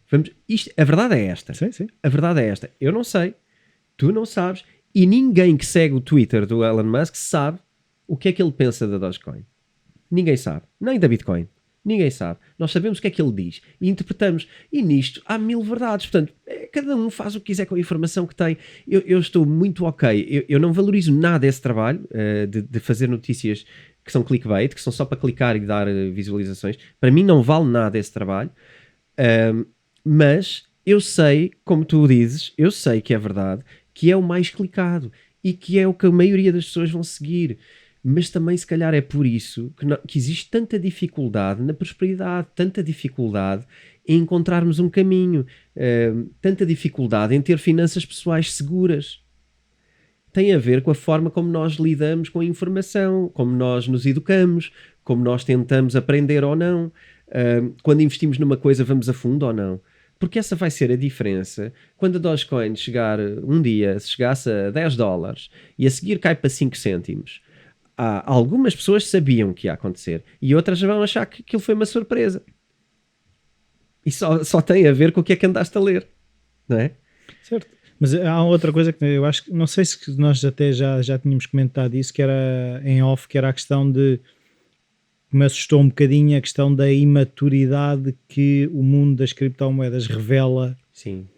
A verdade é esta. Sim. A verdade é esta. Eu não sei, tu não sabes, e ninguém que segue o Twitter do Elon Musk sabe o que é que ele pensa da Dogecoin. Ninguém sabe. Nem da Bitcoin. Ninguém sabe. Nós sabemos o que é que ele diz e interpretamos. E nisto há 1000 verdades. Portanto, cada um faz o que quiser com a informação que tem. Eu estou muito ok. Eu não valorizo nada esse trabalho de fazer notícias que são clickbait, que são só para clicar e dar visualizações. Para mim não vale nada esse trabalho. Mas eu sei, como tu dizes, eu sei que é verdade, que é o mais clicado e que é o que a maioria das pessoas vão seguir. Mas também se calhar é por isso que existe tanta dificuldade na prosperidade, tanta dificuldade em encontrarmos um caminho, tanta dificuldade em ter finanças pessoais seguras. Tem a ver com a forma como nós lidamos com a informação, como nós nos educamos, como nós tentamos aprender ou não, quando investimos numa coisa vamos a fundo ou não. Porque essa vai ser a diferença quando a Dogecoin chegar um dia, se chegasse a $10 e a seguir cai para 5 cêntimos. Algumas pessoas sabiam que ia acontecer e outras vão achar que aquilo foi uma surpresa. E só tem a ver com o que é que andaste a ler, não é? Certo. Mas há outra coisa que eu acho que, não sei se nós até já tínhamos comentado isso, que era em off, que era a questão de, me assustou um bocadinho a questão da imaturidade que o mundo das criptomoedas revela. Sim.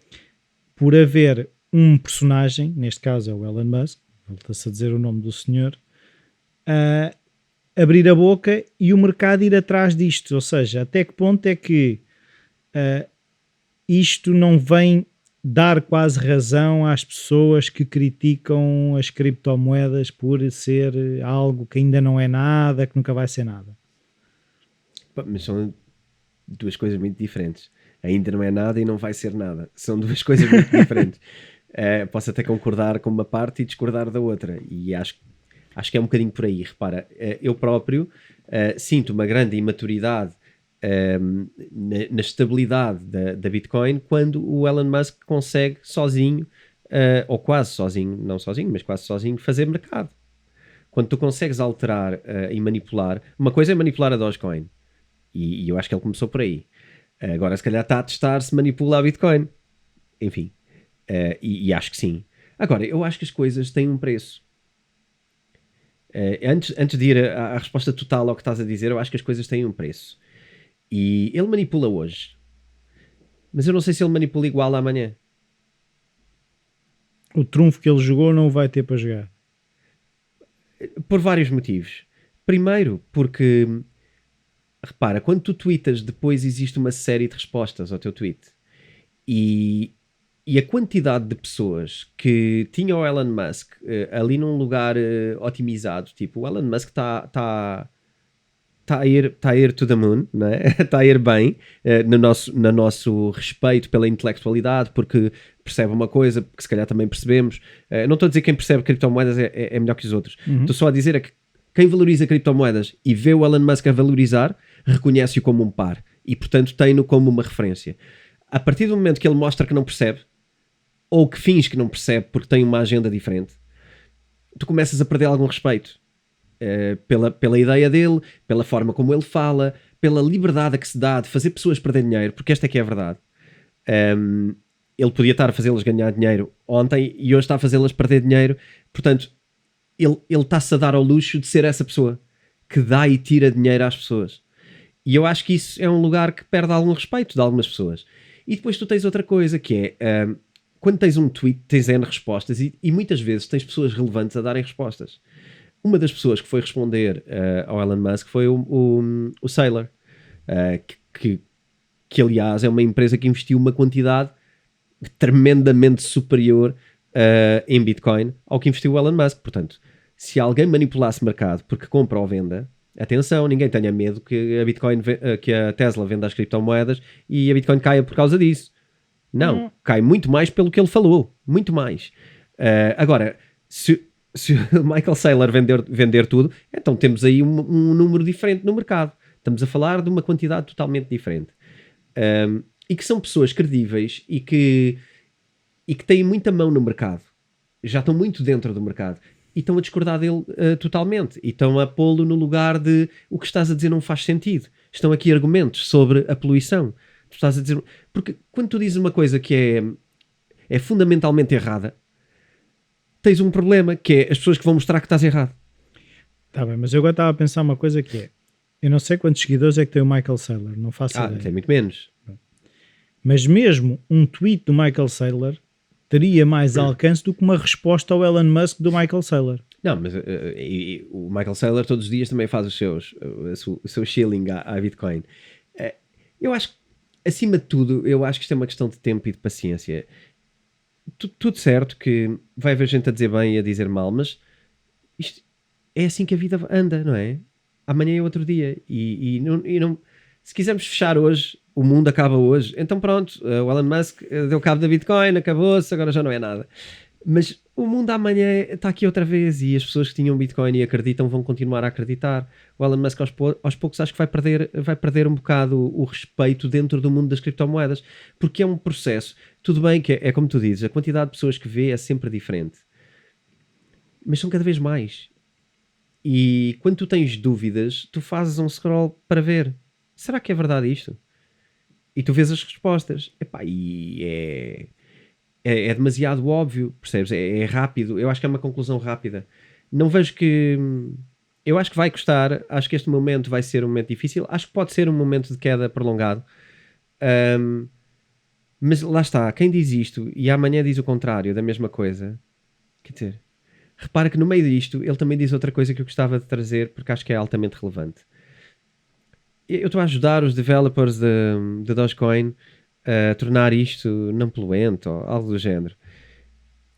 Por haver um personagem, neste caso é o Elon Musk, volta-se a dizer o nome do senhor, a abrir a boca e o mercado ir atrás disto. Ou seja, até que ponto é que isto não vem dar quase razão às pessoas que criticam as criptomoedas por ser algo que ainda não é nada, que nunca vai ser nada? Mas são duas coisas muito diferentes. Ainda não é nada e não vai ser nada. São duas coisas muito diferentes. Posso até concordar com uma parte e discordar da outra. E acho que é um bocadinho por aí. Repara, eu próprio sinto uma grande imaturidade na estabilidade da Bitcoin quando o Elon Musk consegue sozinho, ou quase sozinho, não sozinho, mas quase sozinho, fazer mercado. quando tu consegues alterar e manipular, uma coisa é manipular a Dogecoin, e eu acho que ele começou por aí. Agora se calhar está a testar se manipula a Bitcoin. Enfim, e acho que sim. Agora, eu acho que as coisas têm um preço. Antes de ir à resposta total ao que estás a dizer, eu acho que as coisas têm um preço. E ele manipula hoje, mas eu não sei se ele manipula igual amanhã. O trunfo que ele jogou não vai ter para jogar. Por vários motivos. Primeiro, porque, repara, quando tu tweetas, depois existe uma série de respostas ao teu tweet. E a quantidade de pessoas que tinham o Elon Musk ali num lugar otimizado, tipo, o Elon Musk está a ir to the moon, não é? Está a ir bem no nosso respeito pela intelectualidade, porque percebe uma coisa que se calhar também percebemos. Não estou a dizer que quem percebe criptomoedas é melhor que os outros. Estou só a dizer que quem valoriza criptomoedas e vê o Elon Musk a valorizar, reconhece-o como um par e, portanto, tem-no como uma referência. A partir do momento que ele mostra que não percebe, ou que finge que não percebe porque tem uma agenda diferente, tu começas a perder algum respeito. Pela ideia dele, pela forma como ele fala, pela liberdade a que se dá de fazer pessoas perder dinheiro, porque esta é que é a verdade. Ele podia estar a fazê-las ganhar dinheiro ontem e hoje está a fazê-las perder dinheiro. Portanto, ele está-se a dar ao luxo de ser essa pessoa que dá e tira dinheiro às pessoas. E eu acho que isso é um lugar que perde algum respeito de algumas pessoas. E depois tu tens outra coisa que é, quando tens um tweet, tens N respostas e muitas vezes tens pessoas relevantes a darem respostas. Uma das pessoas que foi responder ao Elon Musk foi o Saylor, que aliás é uma empresa que investiu uma quantidade tremendamente superior em Bitcoin ao que investiu o Elon Musk. Portanto, se alguém manipulasse o mercado porque compra ou venda, atenção, ninguém tenha medo que a Tesla venda as criptomoedas e a Bitcoin caia por causa disso. Não, cai muito mais pelo que ele falou, muito mais. Agora, se o Michael Saylor vender tudo, então temos aí um número diferente no mercado. Estamos a falar de uma quantidade totalmente diferente. E que são pessoas credíveis e que têm muita mão no mercado. Já estão muito dentro do mercado. E estão a discordar dele totalmente. E estão a pô-lo no lugar de o que estás a dizer não faz sentido. Estão aqui argumentos sobre a poluição. Tu estás a dizer... Porque quando tu dizes uma coisa que é fundamentalmente errada, tens um problema, que é as pessoas que vão mostrar que estás errado. Está bem, mas eu agora estava a pensar uma coisa que é, eu não sei quantos seguidores é que tem o Michael Saylor, não faço ideia. Tem muito menos. Mas mesmo um tweet do Michael Saylor teria mais alcance do que uma resposta ao Elon Musk do Michael Saylor. Não, mas o Michael Saylor todos os dias também faz o seu shilling à Bitcoin. Eu acho que, acima de tudo, eu acho que isto é uma questão de tempo e de paciência. Tudo certo que vai haver gente a dizer bem e a dizer mal, mas isto é assim que a vida anda, não é? Amanhã é outro dia e não, se quisermos fechar hoje, o mundo acaba hoje, então pronto, o Elon Musk deu cabo da Bitcoin, acabou-se, agora já não é nada. Mas o mundo amanhã está aqui outra vez e as pessoas que tinham Bitcoin e acreditam vão continuar a acreditar. O Elon Musk aos poucos acho que vai perder um bocado o respeito dentro do mundo das criptomoedas, porque é um processo. Tudo bem que é como tu dizes, a quantidade de pessoas que vê é sempre diferente, mas são cada vez mais. E quando tu tens dúvidas, tu fazes um scroll para ver, será que é verdade isto? E tu vês as respostas. Epá, e é demasiado óbvio, percebes? É rápido. Eu acho que é uma conclusão rápida. Não vejo que... Eu acho que vai custar. Acho que este momento vai ser um momento difícil. Acho que pode ser um momento de queda prolongado. Mas lá está. Quem diz isto e amanhã diz o contrário da mesma coisa. Quer dizer, repara que no meio disto ele também diz outra coisa que eu gostava de trazer porque acho que é altamente relevante. Eu estou a ajudar os developers de Dogecoin a tornar isto não poluente ou algo do género.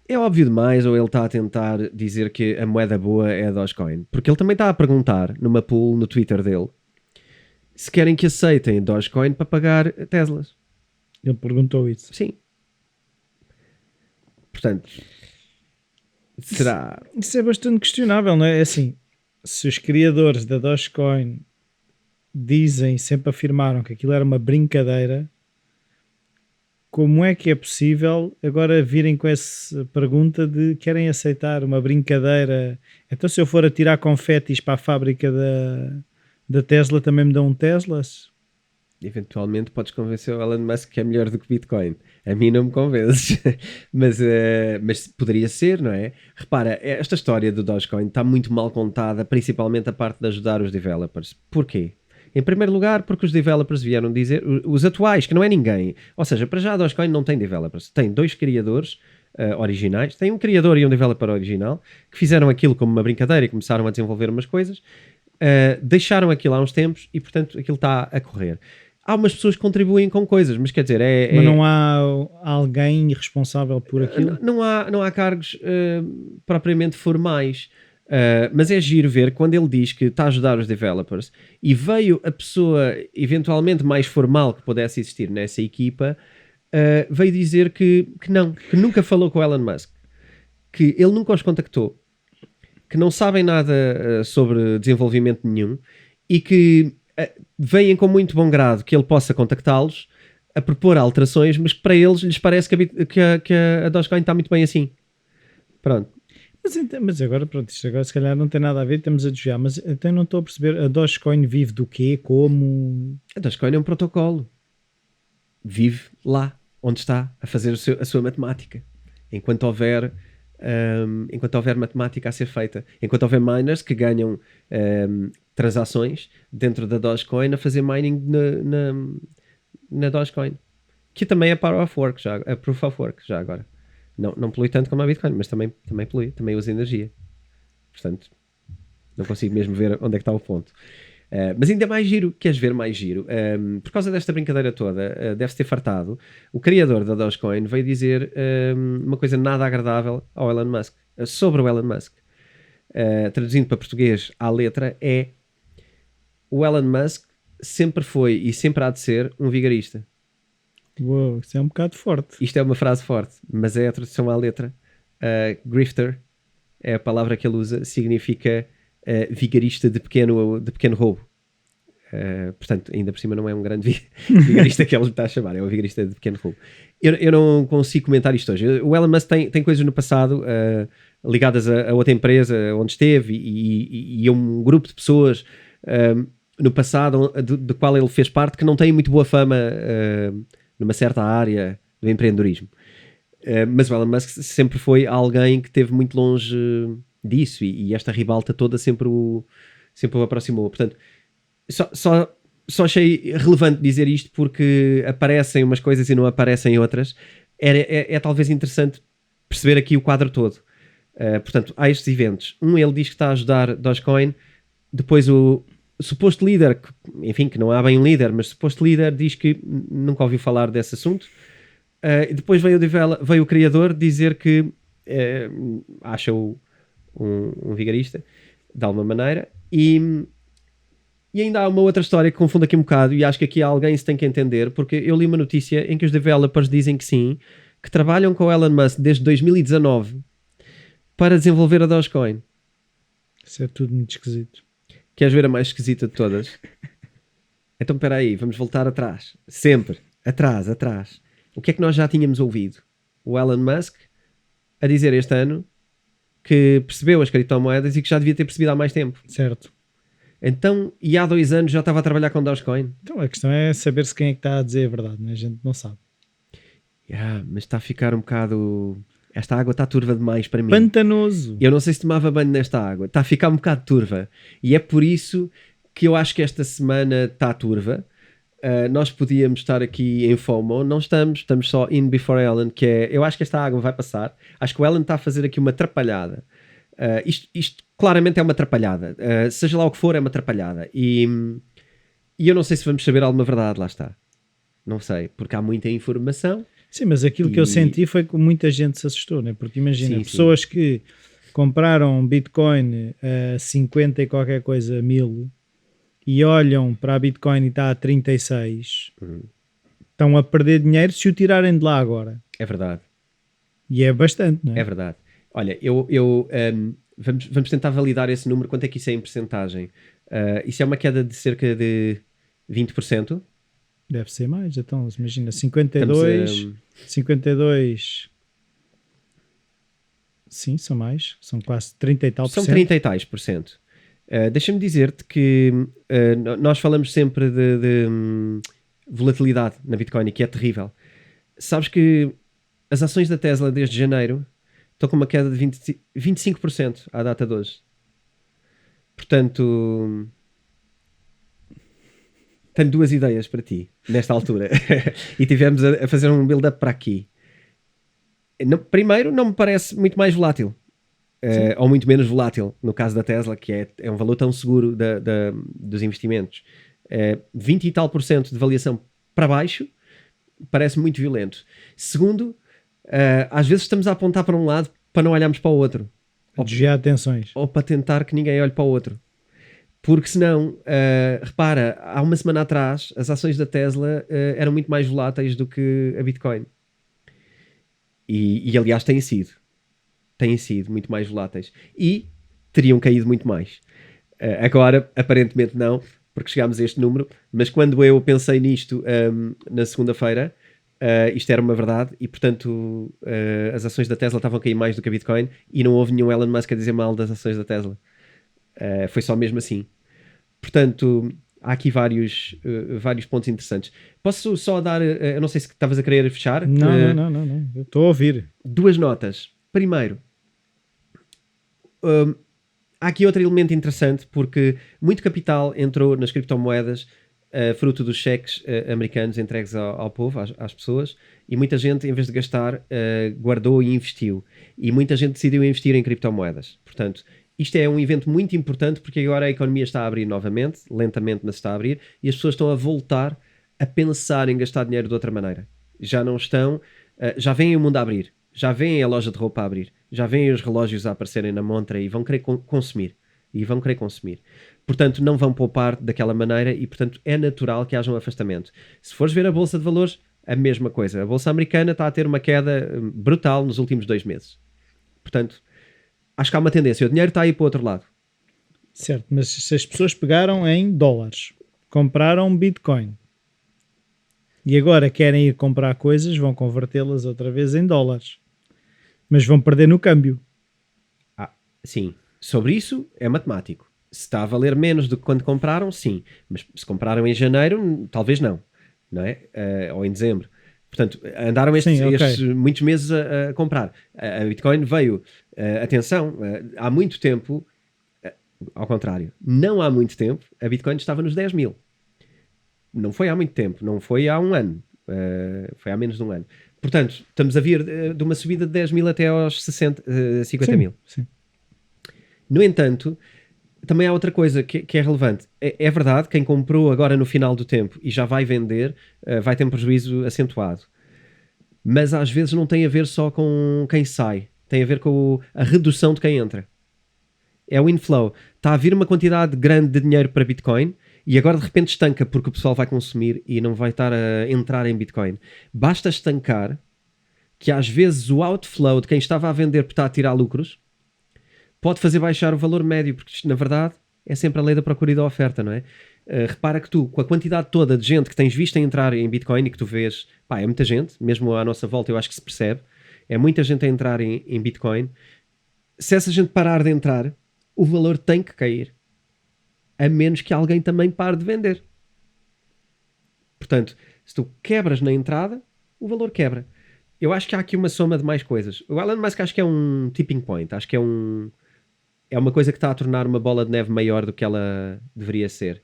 É óbvio demais ou ele está a tentar dizer que a moeda boa é a Dogecoin? Porque ele também está a perguntar numa pool no Twitter dele se querem que aceitem Dogecoin para pagar Teslas. Ele perguntou isso. Sim. Portanto, será... Isso é bastante questionável, não é? É assim, se os criadores da Dogecoin sempre afirmaram que aquilo era uma brincadeira, como é que é possível agora virem com essa pergunta de querem aceitar uma brincadeira? Então se eu for atirar confetis para a fábrica da Tesla também me dão Teslas? Eventualmente podes convencer o Elon Musk que é melhor do que Bitcoin. A mim não me convences, mas poderia ser, não é? Repara, esta história do Dogecoin está muito mal contada, principalmente a parte de ajudar os developers. Porquê? Em primeiro lugar, porque os developers vieram dizer, os atuais, que não é ninguém, ou seja, para já a Dogecoin não tem developers, tem 2 criadores originais, tem um criador e um developer original, que fizeram aquilo como uma brincadeira e começaram a desenvolver umas coisas, deixaram aquilo há uns tempos e, portanto, aquilo está a correr. Há umas pessoas que contribuem com coisas, mas quer dizer... Mas não há alguém responsável por aquilo? Não há cargos propriamente formais, mas é giro ver quando ele diz que está a ajudar os developers e veio a pessoa eventualmente mais formal que pudesse existir nessa equipa, veio dizer que nunca falou com o Elon Musk, que ele nunca os contactou, que não sabem nada sobre desenvolvimento nenhum e que... veem com muito bom grado que ele possa contactá-los a propor alterações, mas que para eles lhes parece que a Dogecoin está muito bem assim. Pronto. Mas agora, pronto, isto agora se calhar não tem nada a ver, estamos a desviar, mas então não estou a perceber, a Dogecoin vive do quê? Como? A Dogecoin é um protocolo. Vive lá, onde está, a fazer a sua matemática. Enquanto houver matemática a ser feita. Enquanto houver miners que ganham transações dentro da Dogecoin a fazer mining na Dogecoin, que também é Proof of Work já agora. Não polui tanto como a Bitcoin, mas também polui, também usa energia. Portanto, não consigo mesmo ver onde é que está o ponto. Mas ainda mais giro, queres ver mais giro? Por causa desta brincadeira toda, deve-se ter fartado. O criador da Dogecoin veio dizer uma coisa nada agradável ao Elon Musk, sobre o Elon Musk. Traduzindo para português à letra, é: o Elon Musk sempre foi e sempre há de ser um vigarista. Uou, isso é um bocado forte. Isto é uma frase forte, mas é a tradução à letra. Grifter é a palavra que ele usa, significa vigarista de pequeno roubo. Portanto, ainda por cima não é um grande vigarista que ele está a chamar, é um vigarista de pequeno roubo. Eu não consigo comentar isto hoje. O Elon Musk tem coisas no passado ligadas a outra empresa onde esteve e a um grupo de pessoas no passado do qual ele fez parte, que não tem muito boa fama numa certa área do empreendedorismo. Mas o Elon Musk sempre foi alguém que esteve muito longe disso e esta ribalta toda sempre o aproximou. Portanto, só achei relevante dizer isto porque aparecem umas coisas e não aparecem outras. É talvez interessante perceber aqui o quadro todo. Portanto, há estes eventos. Ele diz que está a ajudar Dogecoin. Depois o suposto líder, enfim, que não há bem um líder, mas suposto líder diz que nunca ouviu falar desse assunto. Depois veio o criador dizer que acha-o um vigarista, de alguma maneira. E ainda há uma outra história que confunde aqui um bocado, e acho que aqui alguém se tem que entender, porque eu li uma notícia em que os developers dizem que sim, que trabalham com o Elon Musk desde 2019 para desenvolver a Dogecoin. Isso é tudo muito esquisito. Queres ver a mais esquisita de todas? Então, espera aí, vamos voltar atrás. Sempre. Atrás. O que é que nós já tínhamos ouvido? O Elon Musk a dizer este ano que percebeu as criptomoedas e que já devia ter percebido há mais tempo. Certo. Então, e há 2 anos já estava a trabalhar com Dogecoin? Então, a questão é saber se quem é que está a dizer a verdade, né? A gente não sabe. Mas está a ficar um bocado... Esta água está turva demais para mim. Pantanoso. Eu não sei se tomava banho nesta água. Está a ficar um bocado turva. E é por isso que eu acho que esta semana está turva. Nós podíamos estar aqui em FOMO. Não estamos só in before Ellen, que é... Eu acho que esta água vai passar. Acho que o Ellen está a fazer aqui uma atrapalhada. Isto claramente é uma atrapalhada. Seja lá o que for, é uma atrapalhada. E eu não sei se vamos saber alguma verdade, lá está. Não sei, porque há muita informação. Sim, mas aquilo que eu senti foi que muita gente se assustou, né? Porque imagina, pessoas que compraram Bitcoin a 50 e qualquer coisa mil e olham para a Bitcoin e está a 36, estão a perder dinheiro se o tirarem de lá agora. É verdade. E é bastante, não é? É verdade. Olha, vamos tentar validar esse número. Quanto é que isso é em percentagem? Isso é uma queda de cerca de 20%. Deve ser mais, então imagina, 52, sim, são mais, são quase 30 e tal %. São 30 e tais %. Deixa-me dizer-te que nós falamos sempre de volatilidade na Bitcoin, que é terrível. Sabes que as ações da Tesla desde janeiro estão com uma queda de 25% à data de hoje. Portanto, tenho duas ideias para ti nesta altura. E tivemos a fazer um build-up para aqui. Primeiro, não me parece muito mais volátil. Ou muito menos volátil, no caso da Tesla, que é um valor tão seguro dos investimentos. 20 e tal % de variação para baixo parece muito violento. Segundo, às vezes estamos a apontar para um lado para não olharmos para o outro. Desviar atenções. Ou para tentar que ninguém olhe para o outro. Porque senão, repara, há uma semana atrás as ações da Tesla eram muito mais voláteis do que a Bitcoin. E aliás têm sido muito mais voláteis e teriam caído muito mais. Agora, aparentemente não, porque chegámos a este número, mas quando eu pensei nisto na segunda-feira, isto era uma verdade e, portanto, as ações da Tesla estavam a cair mais do que a Bitcoin e não houve nenhum Elon Musk a dizer mal das ações da Tesla. Foi só mesmo assim. Portanto, há aqui vários pontos interessantes. Posso só dar, eu não sei se estavas a querer fechar. Não, eu estou a ouvir. 2 notas. Primeiro, há aqui outro elemento interessante, porque muito capital entrou nas criptomoedas fruto dos cheques americanos entregues ao povo, às pessoas, e muita gente, em vez de gastar, guardou e investiu. E muita gente decidiu investir em criptomoedas. Portanto, isto é um evento muito importante, porque agora a economia está a abrir novamente, lentamente, mas está a abrir, e as pessoas estão a voltar a pensar em gastar dinheiro de outra maneira. Já não estão, já veem o mundo a abrir, já veem a loja de roupa a abrir, já veem os relógios a aparecerem na montra e vão querer consumir. Portanto, não vão poupar daquela maneira e, portanto, é natural que haja um afastamento. Se fores ver a Bolsa de Valores, a mesma coisa. A Bolsa Americana está a ter uma queda brutal nos últimos 2 meses. Portanto, acho que há uma tendência. O dinheiro está aí para o outro lado. Certo, mas se as pessoas pegaram em dólares, compraram Bitcoin e agora querem ir comprar coisas, vão convertê-las outra vez em dólares. Mas vão perder no câmbio. Sim. Sobre isso, é matemático. Se está a valer menos do que quando compraram, sim. Mas se compraram em janeiro, talvez não. Não é? Ou em dezembro. Portanto, andaram estes muitos meses a comprar. A Bitcoin veio, atenção, há muito tempo, ao contrário, não há muito tempo, a Bitcoin estava nos 10 mil. Não foi há muito tempo, não foi há um ano, foi há menos de um ano. Portanto, estamos a vir de uma subida de 10 mil até aos 50 mil. Sim. No entanto, também há outra coisa que é relevante. É verdade, quem comprou agora no final do tempo e já vai vender, vai ter um prejuízo acentuado. Mas às vezes não tem a ver só com quem sai. Tem a ver com a redução de quem entra. É o inflow. Está a vir uma quantidade grande de dinheiro para Bitcoin e agora de repente estanca porque o pessoal vai consumir e não vai estar a entrar em Bitcoin. Basta estancar que às vezes o outflow de quem estava a vender por estar a tirar lucros pode fazer baixar o valor médio, porque isto, na verdade, é sempre a lei da procura e da oferta, não é? Repara que tu, com a quantidade toda de gente que tens visto a entrar em Bitcoin e que tu vês, é muita gente, mesmo à nossa volta eu acho que se percebe, é muita gente a entrar em Bitcoin. Se essa gente parar de entrar, o valor tem que cair, a menos que alguém também pare de vender. Portanto, se tu quebras na entrada, o valor quebra. Eu acho que há aqui uma soma de mais coisas. O Elon Musk acho que é um tipping point, acho que é uma coisa que está a tornar uma bola de neve maior do que ela deveria ser.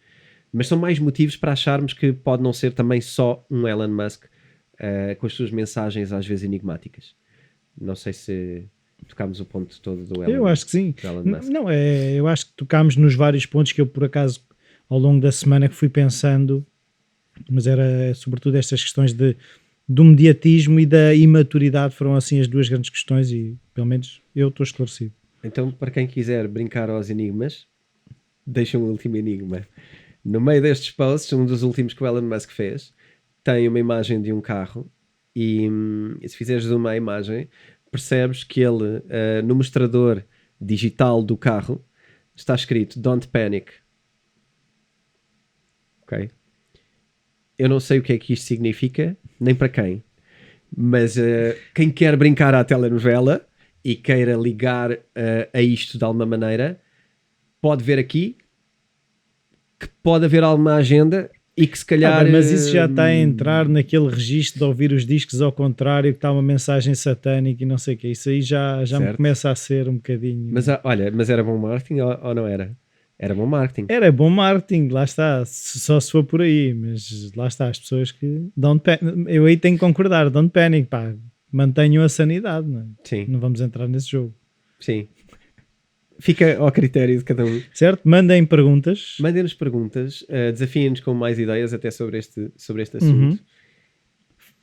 Mas são mais motivos para acharmos que pode não ser também só um Elon Musk com as suas mensagens às vezes enigmáticas. Não sei se tocámos o ponto todo do Elon Musk. Eu acho que sim. Não, eu acho que tocámos nos vários pontos que eu por acaso ao longo da semana que fui pensando, mas era sobretudo estas questões do mediatismo e da imaturidade foram assim as duas grandes questões e pelo menos eu estou esclarecido. Então, para quem quiser brincar aos enigmas, deixa um último enigma. No meio destes posts, um dos últimos que o Elon Musk fez, tem uma imagem de um carro e se fizeres uma imagem, percebes que ele, no mostrador digital do carro, está escrito Don't Panic. Ok? eu não sei o que é que isto significa, nem para quem, mas quem quer brincar à telenovela e queira ligar a isto de alguma maneira, pode ver aqui que pode haver alguma agenda e que se calhar... mas isso já está a entrar naquele registro de ouvir os discos ao contrário, que está uma mensagem satânica e não sei o que. Isso aí já me começa a ser um bocadinho... Mas olha, mas era bom marketing ou não era? Era bom marketing. Era bom marketing, lá está. Só se for por aí, mas lá está, as pessoas que... Eu aí tenho que concordar, don't panic, pá. Mantenham a sanidade, não é? Sim. Não vamos entrar nesse jogo. Sim. Fica ao critério de cada um. Certo? Mandem perguntas. Mandem-nos perguntas, desafiem-nos com mais ideias até sobre este assunto.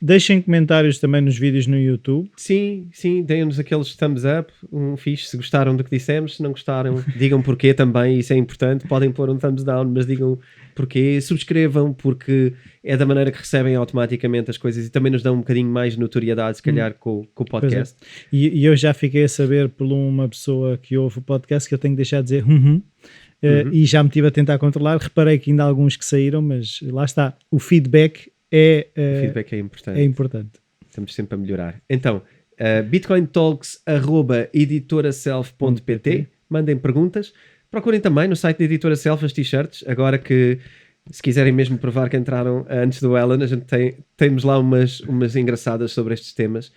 Deixem comentários também nos vídeos no YouTube. Sim, deem-nos aqueles thumbs up, um fixe, se gostaram do que dissemos, se não gostaram, digam porquê também, isso é importante. Podem pôr um thumbs down, mas digam porquê. Subscrevam, porque é da maneira que recebem automaticamente as coisas e também nos dão um bocadinho mais notoriedade, se calhar, com o podcast. É. E eu já fiquei a saber por uma pessoa que ouve o podcast que eu tenho que deixar de dizer e já me estive a tentar controlar. Reparei que ainda há alguns que saíram, mas lá está, o feedback o feedback é importante. É importante. Estamos sempre a melhorar. Então, bitcointalks@editoraself.pt. Mandem perguntas. Procurem também no site da Editora Self as t-shirts. Agora que, se quiserem mesmo provar que entraram antes do Alan, a gente temos lá umas engraçadas sobre estes temas,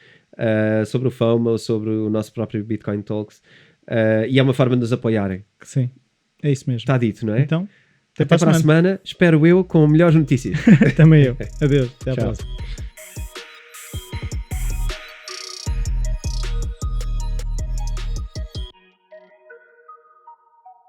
sobre o FOMO, sobre o nosso próprio Bitcoin Talks. E é uma forma de nos apoiarem. Sim, é isso mesmo. Está dito, não é? Então, até para a semana. Espero eu com melhores notícias. Também eu. Adeus. Até à próxima.